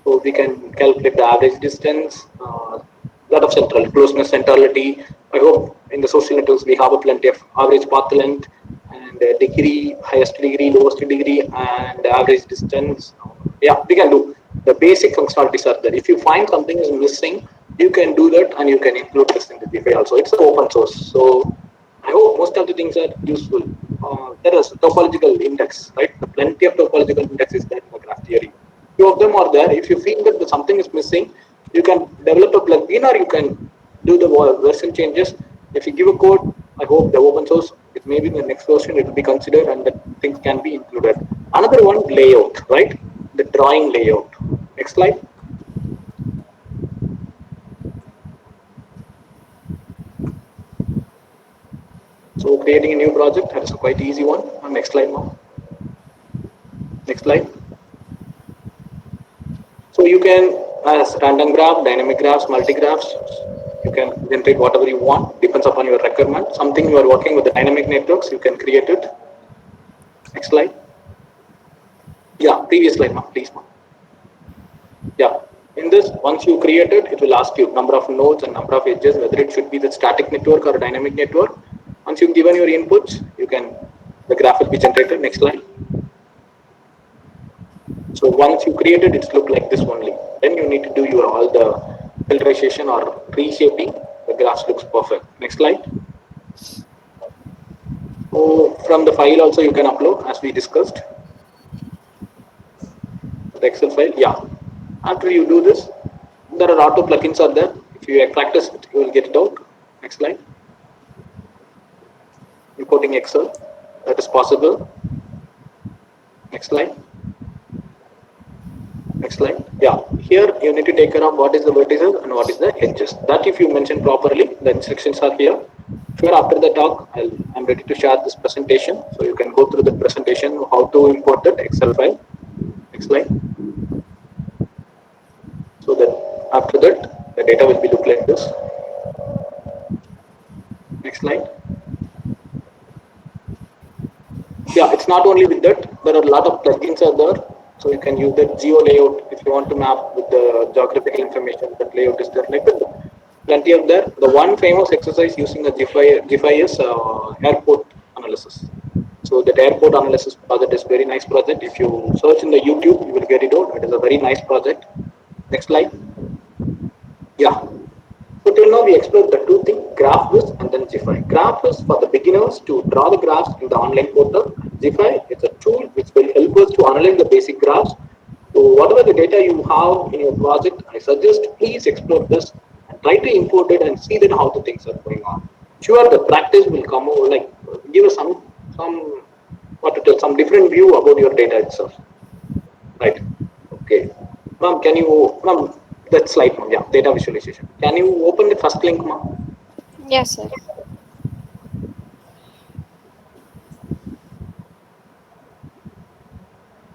So we can calculate the average distance, lot of central closeness, centrality. I hope in the social networks we have a plenty of average path length and degree, highest degree, lowest degree, and average distance. Yeah, we can do the basic functionalities are there. If you find something is missing, you can do that, and you can include this in the GPA also. It's an open source, so I hope most of the things are useful. There is topological index, right? The plenty of topological index is there in the graph theory. Few of them are there. If you feel that something is missing, you can develop a plugin or you can do the version changes. If you give a code, I hope the open source, it may be in the next version, it will be considered and the things can be included. Another one, layout, right? The drawing layout. Next slide. So creating a new project, that is a quite easy one. Next slide now. Next slide. So you can, as random graph, dynamic graphs, multi-graphs, you can generate whatever you want, depends upon your requirement. Something you are working with the dynamic networks, you can create it. Next slide. Yeah, previous slide, please. Yeah, in this, once you create it, it will ask you number of nodes and number of edges, whether it should be the static network or a dynamic network. Once you've given your inputs, you can, the graph will be generated. Next slide. So once you create it, it's look like this only. Then you need to do your all the filtration or reshaping. The graphs looks perfect. Next slide. So from the file also you can upload as we discussed. The Excel file, yeah. After you do this, there are auto plugins are there. If you practice it, you will get it out. Next slide. Importing Excel, that is possible. Next slide. Next slide. Yeah, here you need to take care of what is the vertices and what is the edges. That if you mention properly, the instructions are here. Sure, after the talk, I'm ready to share this presentation. So you can go through the presentation, how to import that Excel file. Next slide. So that after that, the data will be look like this. Next slide. Yeah, it's not only with that. There are a lot of plugins are there. So you can use the geo layout if you want to map with the geographical information. That layout is there. Like that, plenty of there. The one famous exercise using a GIF is airport analysis. So that airport analysis project is very nice project. If you search in the YouTube, you will get it out. It is a very nice project. Next slide. Yeah. So till now we explored the two things, GraphViz and then GIFI. GraphViz for the beginners to draw the graphs in the online portal. GIFI is a tool which will help us to analyze the basic graphs. So whatever the data you have in your project, I suggest please explore this and try to import it and see that how the things are going on. Sure, the practice will come over like give us some what to tell some different view about your data itself. Right. Okay. Ma'am, can you, ma'am, that slide, ma'am, yeah, data visualization. Can you open the first link, ma'am? Yes, sir.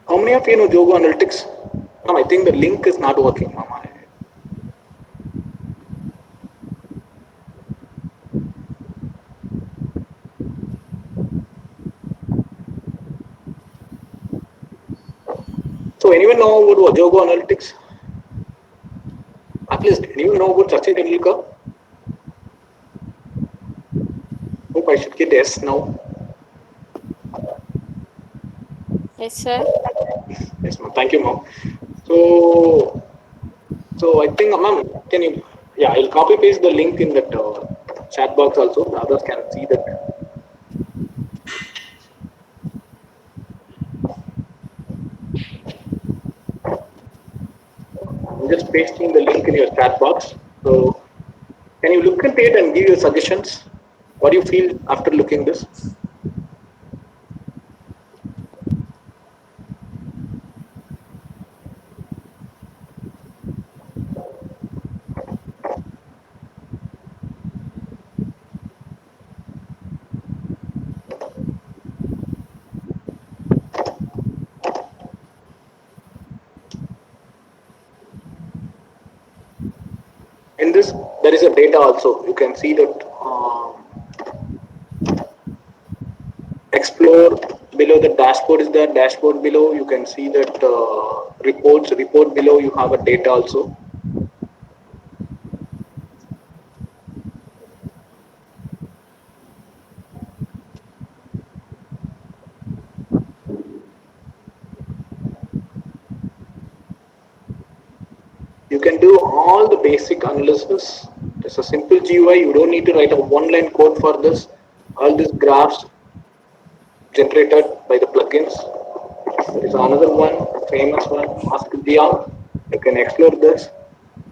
How many of you know Jogo Analytics? Ma'am, I think the link is not working, ma'am. So anyone know about Jogo Analytics? At least anyone know about Sachin Tendulkar? Hope I should get yes now. Yes, sir. Yes, ma'am. Thank you, ma'am. So, so I think, ma'am, can you? Yeah, I'll copy paste the link in that chat box also. The others can see that. I'm just pasting the link in your chat box. So can you look at it and give your suggestions? What do you feel after looking this? In this, there is a data also. You can see that explore below the dashboard is there. Dashboard below, you can see that reports. Report below, you have a data also. You can do all the basic analysis. It's a simple GUI. You don't need to write a one-line code for this. All these graphs generated by the plugins. There is another one, famous one, Ask Dia. You can explore this.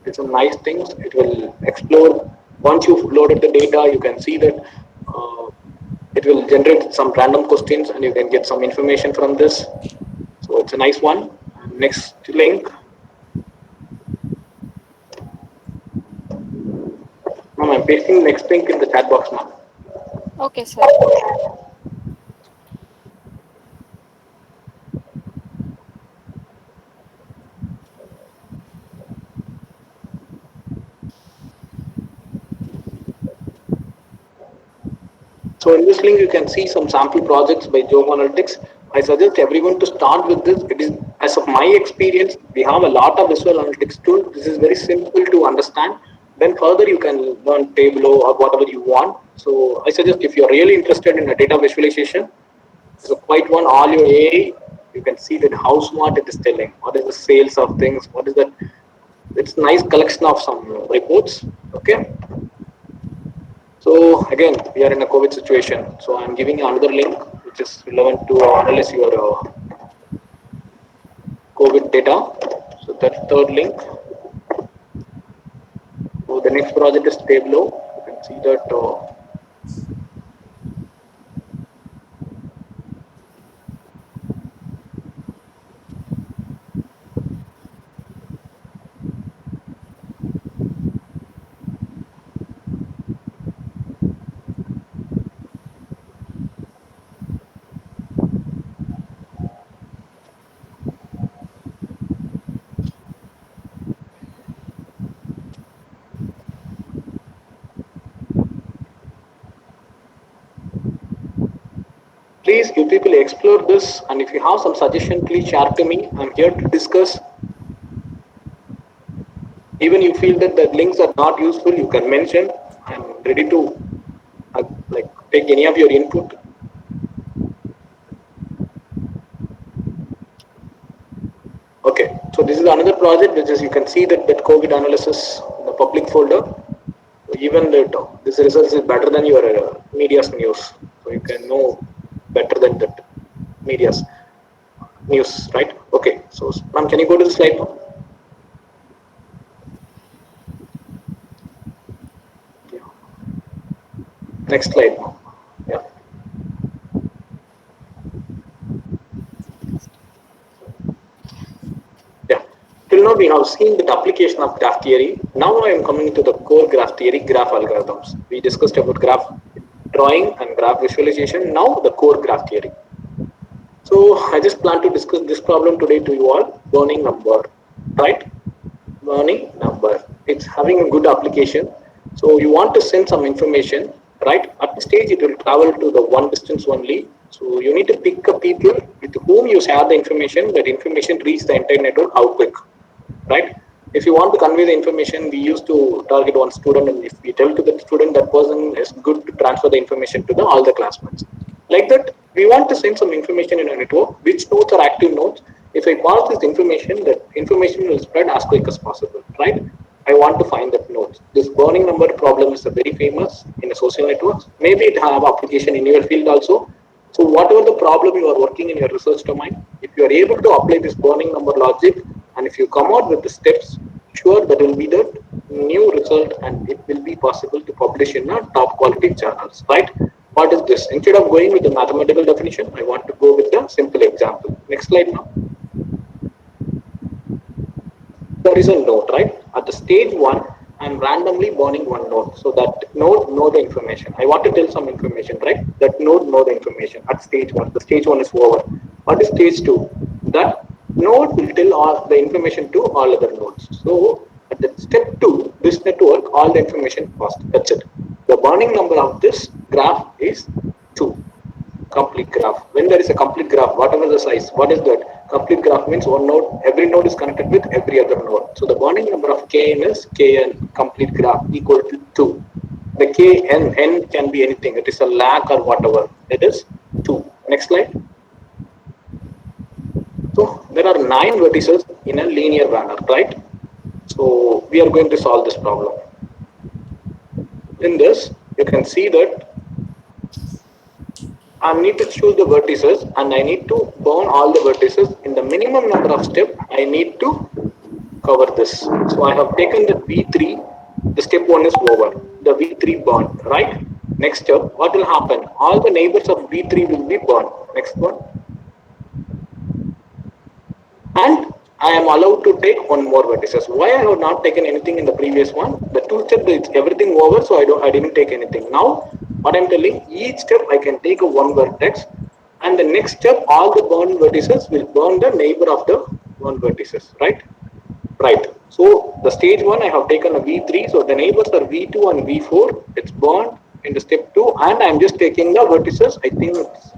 It's a nice thing. It will explore. Once you've loaded the data, you can see that it will generate some random questions and you can get some information from this. So it's a nice one. Next link. Ma'am, I'm pasting next link in the chat box, ma'am. Okay, sir. So in this link, you can see some sample projects by Job Analytics. I suggest everyone to start with this. It is, as of my experience, we have a lot of visual analytics tools. This is very simple to understand. Then further, you can learn Tableau or whatever you want. So I suggest if you're really interested in a data visualization, so quite one, all your AI, you can see that how smart it is telling. What is the sales of things? What is that? It's nice collection of some reports. Okay. So again, we are in a COVID situation. So I'm giving you another link which is relevant to analyze your COVID data. So that's third link. So the next project is Tableau. You can see that Please, you people explore this, and if you have some suggestion, please share to me. I'm here to discuss. Even you feel that the links are not useful, you can mention. I'm ready to like take any of your input. Okay, so this is another project which is you can see that COVID analysis in the public folder. Even that this results is better than your media's news, so you can know better than that media's news, right? Okay, so ma'am, can you go to the slide now? Yeah. Next slide now. Yeah. Yeah. Till now we have seen the application of graph theory. Now I am coming to the core graph theory, graph algorithms. We discussed about graph drawing and graph visualization. Now the core graph theory. So I just plan to discuss this problem today to you all. Burning number, right? Burning number. It's having a good application. So you want to send some information, right? At the stage it will travel to the one distance only. So you need to pick a people with whom you share the information. That information reach the entire network how quick, right? If you want to convey the information, we used to target one student, and if we tell to the student that person is good to transfer the information to the all the classmates. Like that, we want to send some information in a network. Which nodes are active nodes? If I pass this information, that information will spread as quick as possible, right? I want to find that nodes. This burning number problem is a very famous in a social networks. Maybe it have application in your field also. So whatever the problem you are working in your research domain, if you are able to apply this burning number logic, and if you come out with the steps, sure that will be the new result, and it will be possible to publish in a top quality journals, right? What is this? Instead of going with the mathematical definition, I want to go with the simple example. Next slide now. There is a node, right? At the stage one, I'm randomly burning one node. So that node know the information. I want to tell some information, right? That node know the information at stage one. The stage one is over. What is stage two? That node will tell all the information to all other nodes. So at the step two, this network, all the information passed. That's it. The burning number of this graph is 2. Complete graph. When there is a complete graph, whatever the size, what is that? Complete graph means one node, every node is connected with every other node. So the bonding number of kn is kn complete graph equal to 2. The n can be anything. It is a lakh or whatever. It is 2. Next slide. So there are 9 vertices in a linear manner, right? So we are going to solve this problem. In this, you can see that I need to choose the vertices, and I need to burn all the vertices in the minimum number of steps I need to cover this. So I have taken the V3, the step 1 is over, the V3 burned, right? Next step, what will happen? All the neighbors of V3 will be burned. Next one. And I am allowed to take one more vertices. Why I have not taken anything in the previous one? The two step is everything over, so I didn't take anything. Now what I'm telling, each step I can take a one vertex, and the next step all the burned vertices will burn the neighbor of the one vertices, right? Right. So the stage one I have taken a V3, so the neighbors are V2 and V4. It's burned in the step 2, and I'm just taking the vertices. I think it's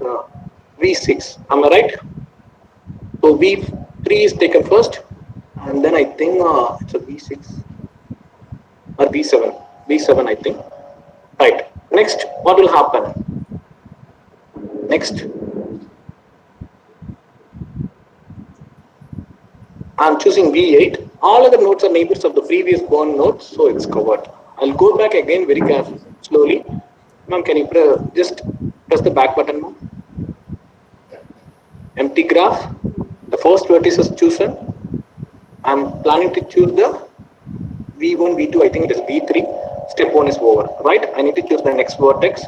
V6. Am I right? So V3 is taken first, and then I think it's a V6 or V7. V7, I think. Right. Next, what will happen? Next, I'm choosing V8. All other nodes are neighbors of the previous born nodes, so it's covered. I'll go back again very carefully, slowly. Ma'am, can you just press the back button, ma'am? Empty graph. The first vertex is chosen. I'm planning to choose the V1, V2, I think it is V3. Step 1 is over, right? I need to choose the next vertex.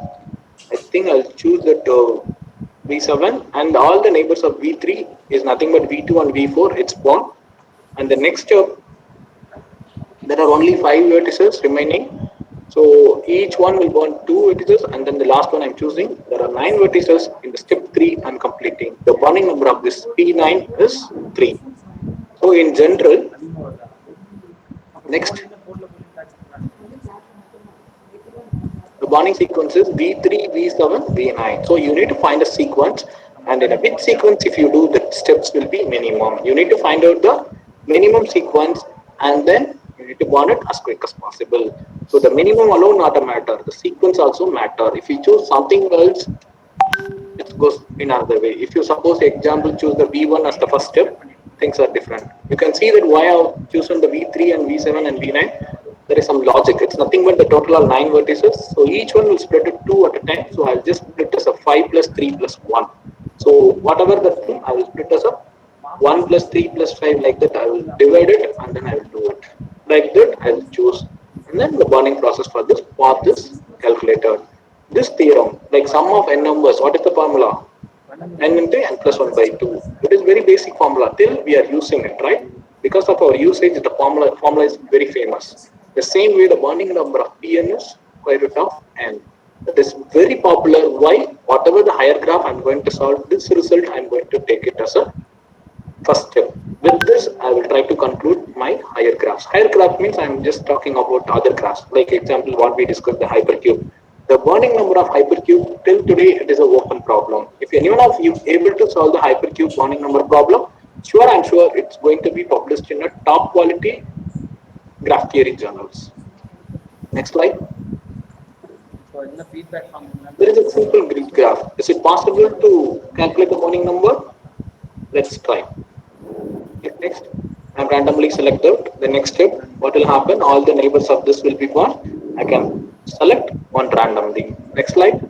I think I'll choose that V7, and all the neighbors of V3 is nothing but V2 and V4. It's born. And the next step, there are only 5 vertices remaining. So each one will burn 2 vertices, and then the last one I'm choosing. There are 9 vertices in the step 3 I'm completing. The burning number of this P9 is 3. So in general, next, the bonding sequence is V3, V7, V9. So you need to find a sequence, and in a which sequence, if you do, the steps will be minimum. You need to find out the minimum sequence, and then you need to bond it as quick as possible. So the minimum alone not a matter. The sequence also matter. If you choose something else, it goes in another way. If you suppose example choose the V1 as the first step, things are different. You can see that why I've chosen the V3 and V7 and V9. There is some logic. It's nothing but the total of 9 vertices. So each one will split it 2 at a time. So I'll just split as a 5 plus 3 plus 1. So whatever the thing, I will split as a 1 plus 3 plus 5 like that. I will divide it and then I will do it. Like that, I will choose. And then the bonding process for this path is calculated. This theorem, like sum of n numbers, what is the formula? N into n plus 1 by 2. It is very basic formula till we are using it, right? Because of our usage, the formula is very famous. The same way the bonding number of Pn is square root of n. That is very popular. Why? Whatever the higher graph I'm going to solve, this result I'm going to take it as a first step. With this, I will try to conclude my higher graphs. Higher graph means I'm just talking about other graphs. Like example, what we discussed, the hypercube. The burning number of hypercube till today it is a open problem. If anyone of you able to solve the hypercube burning number problem, I'm sure it's going to be published in a top quality graph theory journals. Next slide. There is a simple grid graph. Is it possible to calculate the burning number? Let's try. Click next. I'm randomly selected. The next step, what will happen? All the neighbors of this will be gone. I can select one randomly. Next slide.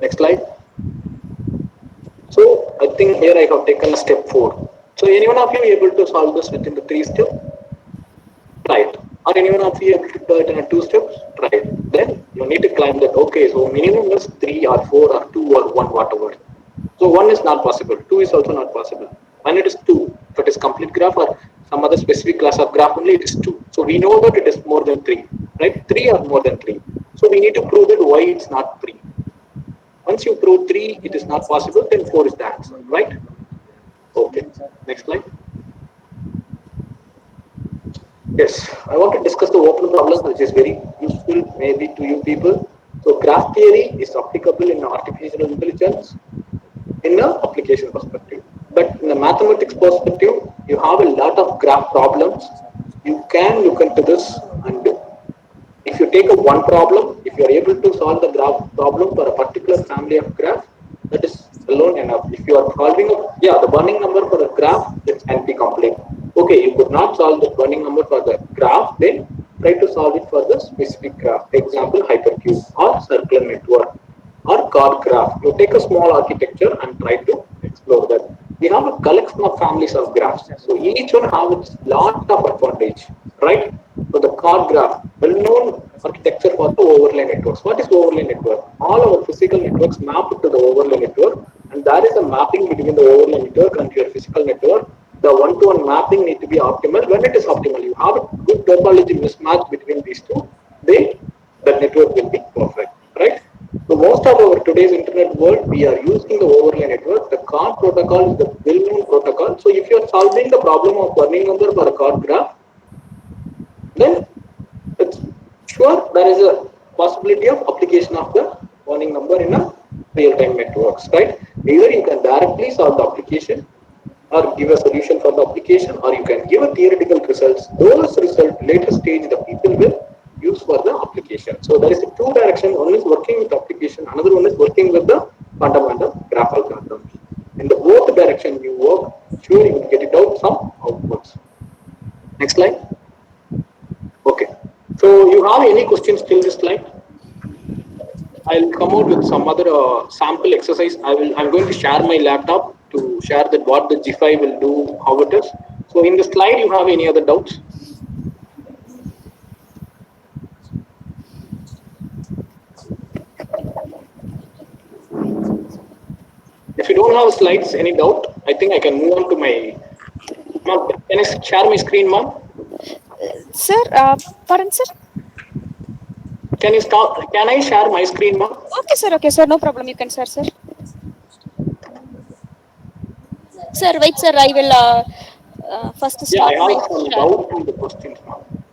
Next slide. So I think here I have taken a step 4. So anyone of you able to solve this within the 3 steps? Try it. Or anyone of you able to do it in a 2 steps? Try it. Then you need to climb that. Okay, so minimum is 3 or 4 or 2 or 1, whatever. So 1 is not possible. 2 is also not possible. When it is 2, if it is complete graph or some other specific class of graph only, it is 2. So we know that it is more than 3, right? 3 or more than 3. So we need to prove that why it's not 3. Once you prove 3, it is not possible, then 4 is the answer, right? Okay, next slide. Yes, I want to discuss the open problem, which is very useful maybe to you people. So graph theory is applicable in artificial intelligence in an application perspective. But in a mathematics perspective, you have a lot of graph problems. You can look into this, and if you take a one problem, if you are able to solve the graph problem for a particular family of graph, that is alone enough. If you are solving, the burning number for a graph, it's NP complete. Okay, you could not solve the burning number for the graph, then try to solve it for the specific graph. Example, hypercube or circular network or card graph. You take a small architecture and try to explore that. We have a collection of families of graphs. So each one has its lot of advantage, right? So the card graph, well-known architecture for the overlay networks. What is overlay network? All our physical networks map to the overlay network, and there is a mapping between the overlay network and your physical network. The one-to-one mapping need to be optimal. When it is optimal, you have a good topology mismatch between these two, then the network will be perfect, right? So most of our today's internet world, we are using the overlay network. The card protocol is the well-known protocol. So if you are solving the problem of burning number for a card graph, then it's sure there is a possibility of application of the burning number in a real-time networks, right? Either you can directly solve the application or give a solution for the application, or you can give a theoretical results. Those results later stage the people will use for the application. So there is a two direction. One is working with the application, another one is working with the fundamental graph algorithm. In the both direction you work, sure you will get it out some outputs. Next slide. Okay. So you have any questions till this slide? I'll come out with some other sample exercise. I'm going to share my laptop to share that what the GIF will do, how it is. So in the slide, you have any other doubts? If you don't have slides, any doubt, I think I can move on to my. Ma'am, can I share my screen, ma'am? Sir, pardon, sir. Can you stop? Can I share my screen, ma'am? Okay, sir, no problem. You can share, sir. Sir, wait, sir. I will first Yeah, I stop my have some share. doubt in the questions, ma'am.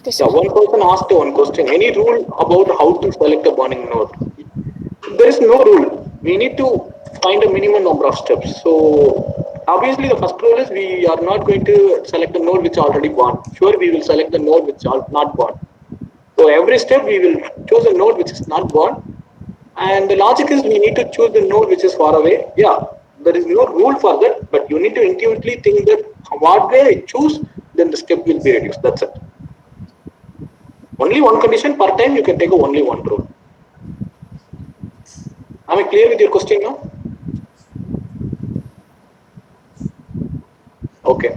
Okay, Yeah, sir. one person asked one question. Any rule about how to select a burning node? There is no rule. We need to find a minimum number of steps. So obviously the first rule is we are not going to select a node which is already born. Sure, we will select the node which is not born. So every step we will choose a node which is not born. And the logic is we need to choose the node which is far away. Yeah, there is no rule for that, but you need to intuitively think that what way I choose, then the step will be reduced. That's it. Only one condition per time you can take only one rule. Am I clear with your question now? Okay.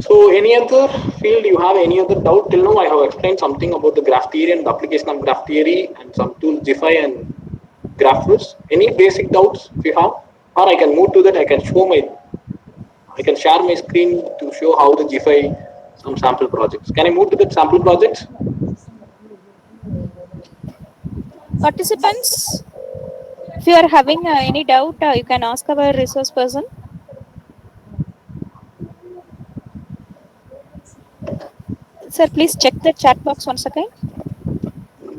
So any other field you have any other doubt? Till now I have explained something about the graph theory and the application of graph theory and some tools GIFI and graphs. Any basic doubts if you have? Or I can move to that, I can share my screen to show how the GIFI some sample projects. Can I move to the sample projects? Participants, if you are having any doubt, you can ask our resource person. Sir, please check the chat box once again.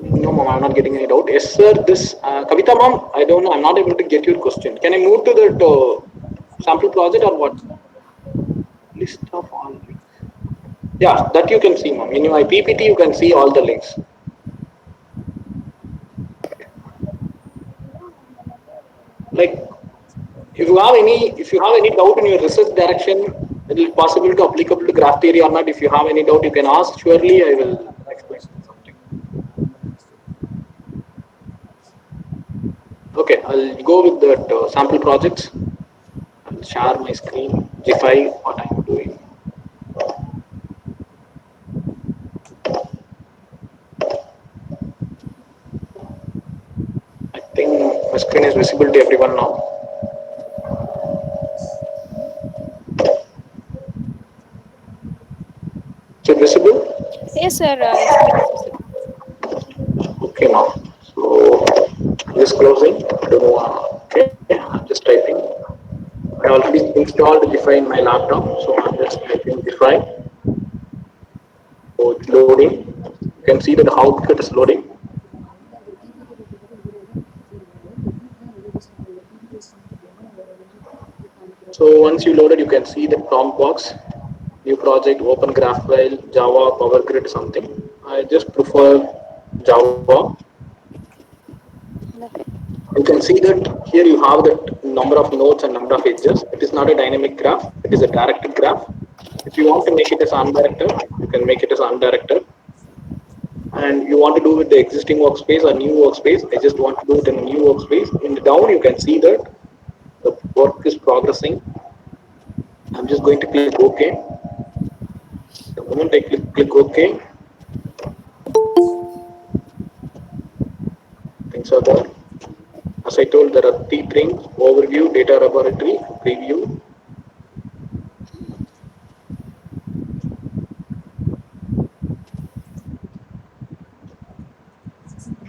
No, ma'am, I'm not getting any doubt. Yes, sir. This Kavita, ma'am, I don't know. I'm not able to get your question. Can I move to that sample project or what? List of all links. Yeah, that you can see, ma'am. In my PPT, you can see all the links. Like, if you have any doubt in your research direction, it is possible to applicable to graph theory or not. If you have any doubt, you can ask. Surely, I will explain something. Okay, I'll go with that sample projects. I'll share my screen, GIFI, what I'm doing. I think my screen is visible to everyone now. Is it visible? Yes, sir. Yes, it is visible. Okay, now. So, just closing. I don't know. Okay, I'm just typing. I already installed GIFI in my laptop, so I'm just typing GIFI. So it's loading. You can see that how quick it is loading. So once you load it, you can see the prompt box, new project, open graph file, Java, Power Grid, something. I just prefer Java. You can see that here you have that number of nodes and number of edges. It is not a dynamic graph. It is a directed graph. If you want to make it as undirected, you can make it as undirected. And you want to do with the existing workspace or new workspace, I just want to do it in a new workspace. In the down, you can see that the work is progressing. I'm just going to click OK. The moment I click OK, things are there. As I told, there are three things: overview, data laboratory, preview.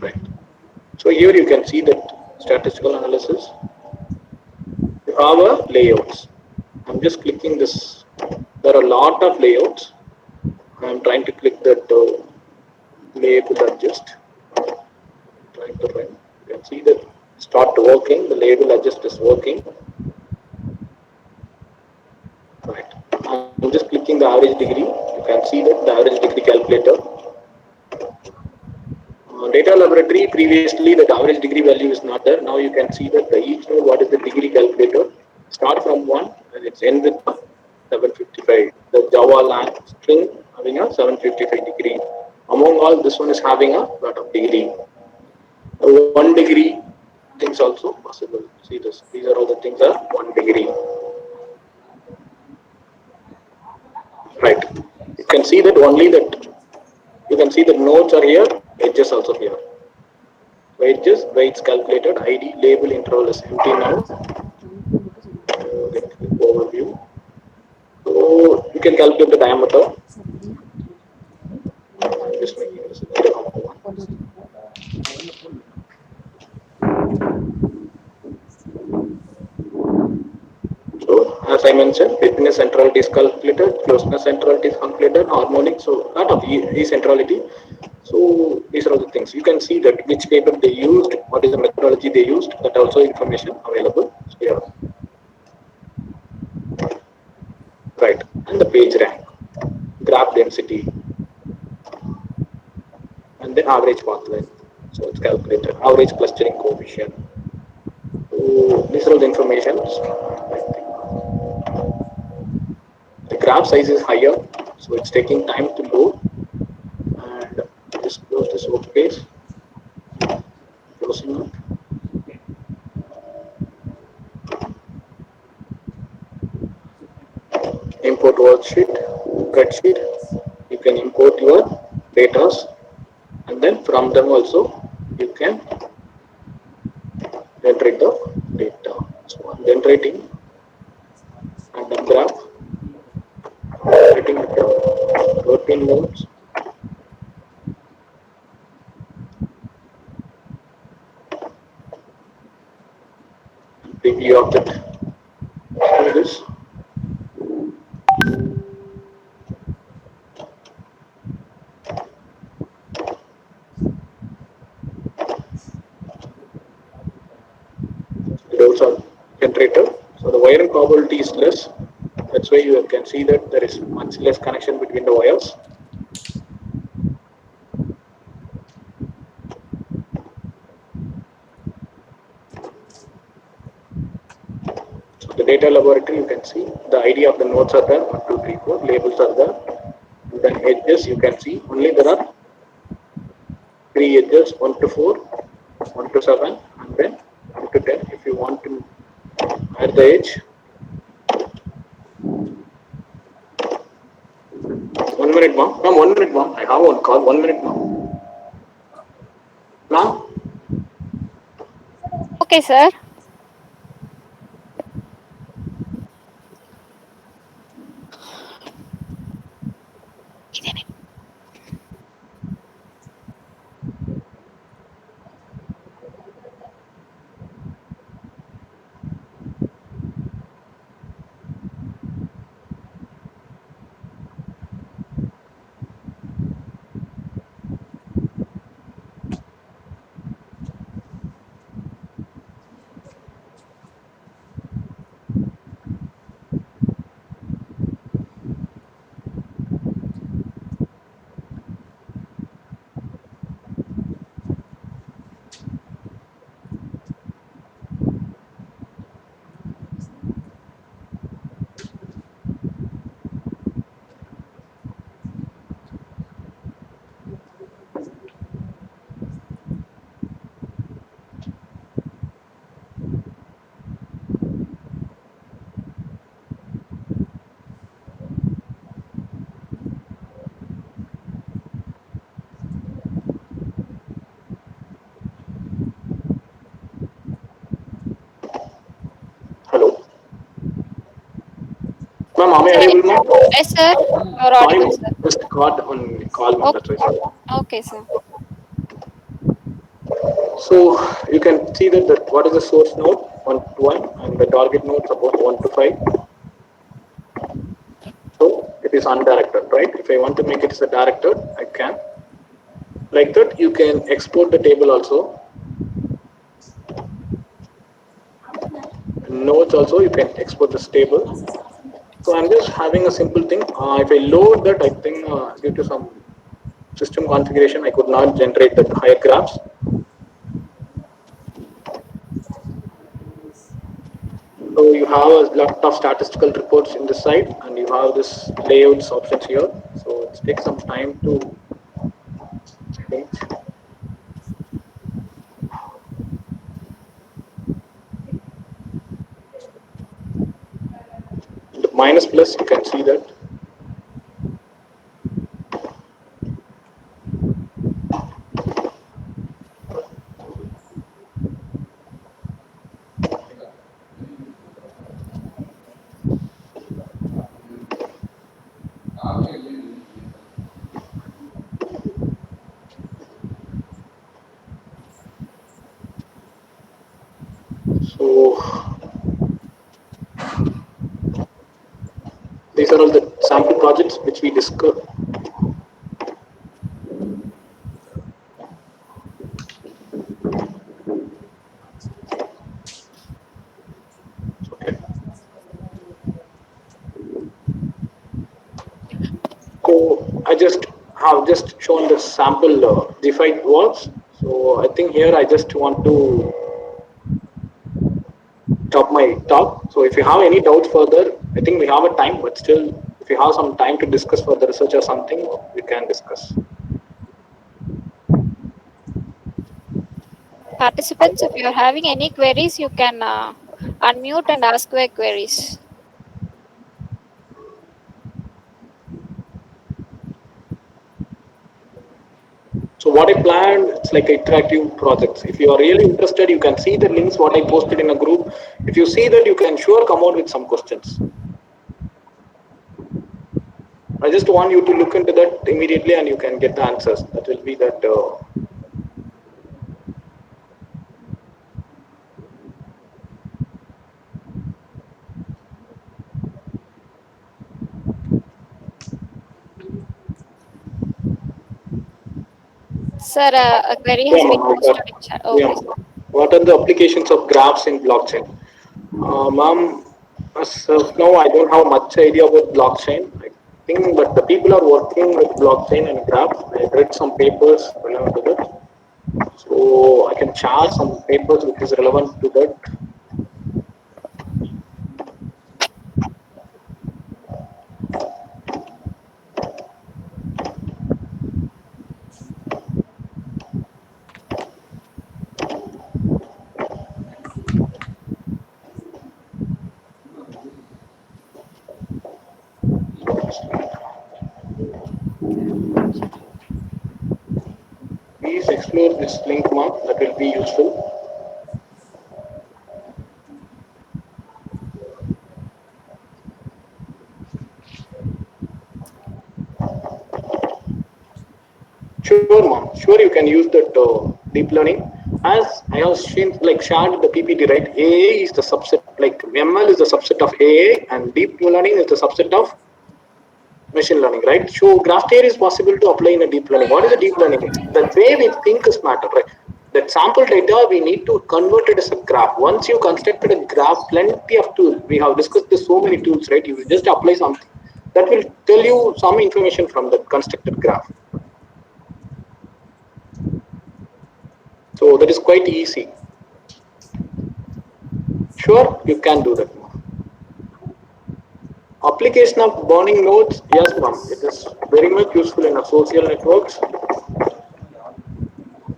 Right. So here you can see that statistical analysis. You have a layouts. I'm just clicking this. There are a lot of layouts. I'm trying to click that label adjust. Trying to run. You can see that start working. The label adjust is working. Right. I'm just clicking the average degree. You can see that the average degree calculator. Data laboratory, previously the average degree value is not there. Now you can see that each node what is the degree calculator. Start from 1 and it's end with 755. The Java lang string having a 755 degree. Among all, this one is having a lot of degree. 1 degree things also possible. See this. These are all the things are 1 degree. Right. You can see that only that you can see the nodes are here, edges also here. Wages, weights calculated, ID, label interval is empty now. Overview. So you can calculate the diameter. I'm just making this a bit of one. So as as I mentioned, thickness centrality is calculated, closeness centrality is calculated, harmonic, so lot of E centrality. So these are the things. You can see that which paper they used, what is the methodology they used, that also information available. So yeah, right. And the page rank, graph density, and then average path length. So it's calculated. Average clustering coefficient. So these are the information. The graph size is higher, so it's taking time to load. And just close this workspace, closing up. Import worksheet, spreadsheet. You can import your data, and then from them also you can generate the data. So I'm generating random graph, generating the graph, 13 nodes, preview of that. So this nodes are generated. So the wiring probability is less. That's why you can see that there is much less connection between the wires. So the data laboratory, you can see the ID of the nodes are there, 1, 2, 3, 4, labels are there. And then edges, you can see only there are 3 edges, 1 to 4, 1 to 7, and then 1 to 10. If you want to add the edge, 1 minute, ma'am. Ma'am, 1 minute, ma'am. I have one call. 1 minute, ma'am. Ma'am, Okay, sir. hello. Ma'am, am I Sir, audible, ma'am? yes, sir. You're Sorry, audible, ma'am. sir. Just got on call, ma'am. Okay, That's why. okay, sir. So you can see that what is the source node 1 to 1 and the target node suppose 1 to 5. So it is undirected, right? If I want to make it as a directed, I can. Like that, you can export the table also. Nodes also, you can export this table. So I'm just having a simple thing. If I load that, I think due to some system configuration, I could not generate the higher graphs. So you have a lot of statistical reports in the side, and you have this layouts options here. So it takes some time to change. The minus plus, you can see that. So These are all the sample projects which we discuss. Okay. So I just have just shown the sample defined works. So I think here I just want to stop my talk. So if you have any doubts further, I think we have a time, but still, if you have some time to discuss further research or something, we can discuss. Participants, if you are having any queries, you can unmute and ask your queries. So what I planned, it's like interactive projects. If you are really interested, you can see the links what I posted in a group. If you see that, you can sure come out with some questions. I just want you to look into that immediately, and you can get the answers. That will be that. Sir, a query Yeah, has been ma'am, I got. posted in chat. Yeah, Okay. ma'am. What are the applications of graphs in blockchain? Ma'am, as of now, I don't have much idea about blockchain. I think, but the people are working with blockchain and graphs. I read some papers relevant to that. So I can share some papers which is relevant to that. Please explore this link, ma'am. That will be useful. Sure, ma'am. Sure, you can use that deep learning. As I have seen, like shared the PPT, right? AA is the subset, like ML is the subset of AA, and deep learning is the subset of machine learning, right? So graph theory is possible to apply in a deep learning. What is a deep learning? The way we think is matter, right? That sample data we need to convert it as a graph. Once you constructed a graph, plenty of tools. We have discussed this so many tools, right? You just apply something that will tell you some information from the constructed graph. So that is quite easy. Sure, you can do that. Application of burning nodes, yes, ma'am. It is very much useful in a social networks.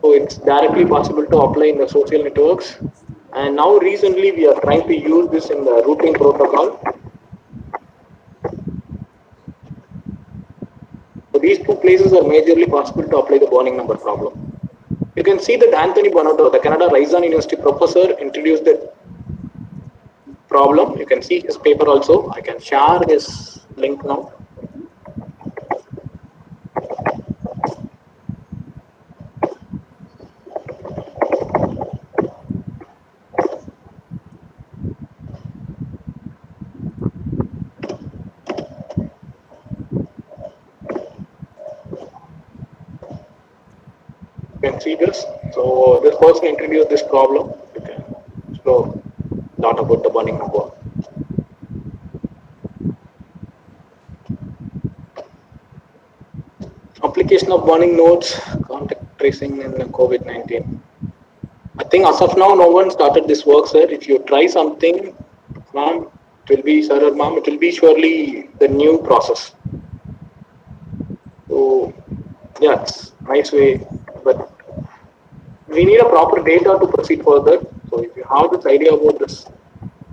So it's directly possible to apply in the social networks. And now recently we are trying to use this in the routing protocol. So these two places are majorly possible to apply the burning number problem. You can see that Anthony Bonotto, the Canada Ryerson University professor, introduced the problem. You can see his paper also. I can share this link now. You can see this. So this person introduced this problem. You can explore a lot about the burning number. Application of burning nodes, contact tracing in COVID-19. I think as of now, no one started this work, sir. If you try something, ma'am, it will be, sir or ma'am, it will be surely the new process. So, yeah, it's nice way, but we need a proper data to proceed further. So, if you have this idea about this,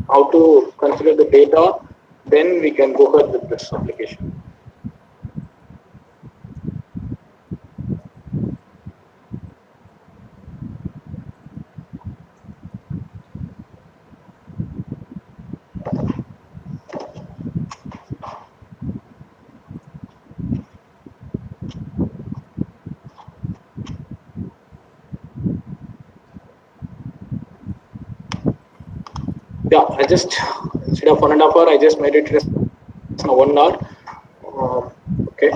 how to consider the data, then we can go ahead with this application. Yeah, I just instead of 1.5 hour, I just made it It's now 1 hour. Uh, okay,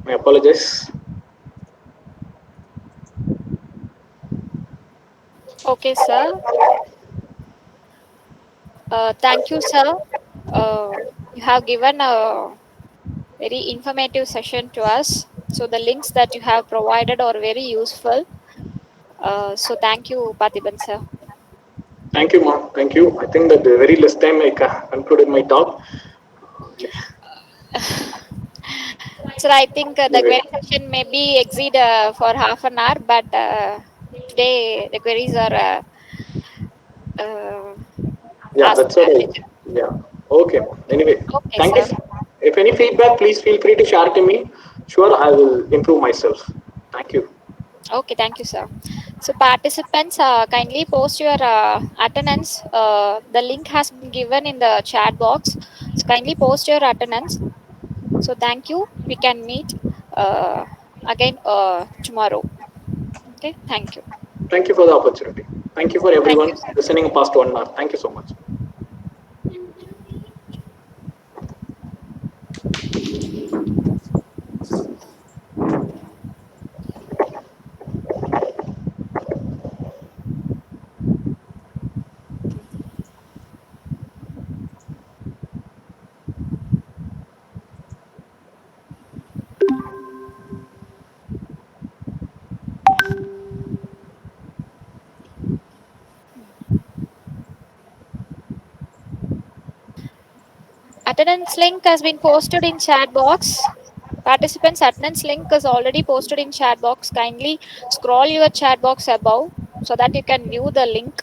I apologize. Okay, sir. Thank you, sir. You have given a very informative session to us. So the links that you have provided are very useful. So thank you, Parthiban, sir. Thank you, ma'am. Thank you. I think that the very less time I concluded my talk. So I think the Anyway, query session may be exceed for half an hour, but today the queries are uh, yeah, asked. that's what I. Yeah. Okay, ma'am. Anyway, Okay, thank you. sir. If any feedback, please feel free to share to me. Sure, I will improve myself. Thank you. Okay, thank you, sir. So participants, kindly post your attendance. The link has been given in the chat box. So kindly post your attendance. So thank you. We can meet uh, again tomorrow. Okay, thank you. Thank you for the opportunity. Thank you for Thank you, everyone sir. listening past 1 hour. Thank you so much. Attendance link has been posted in chat box. Participants attendance link is already posted in chat box. Kindly scroll your chat box above so that you can view the link.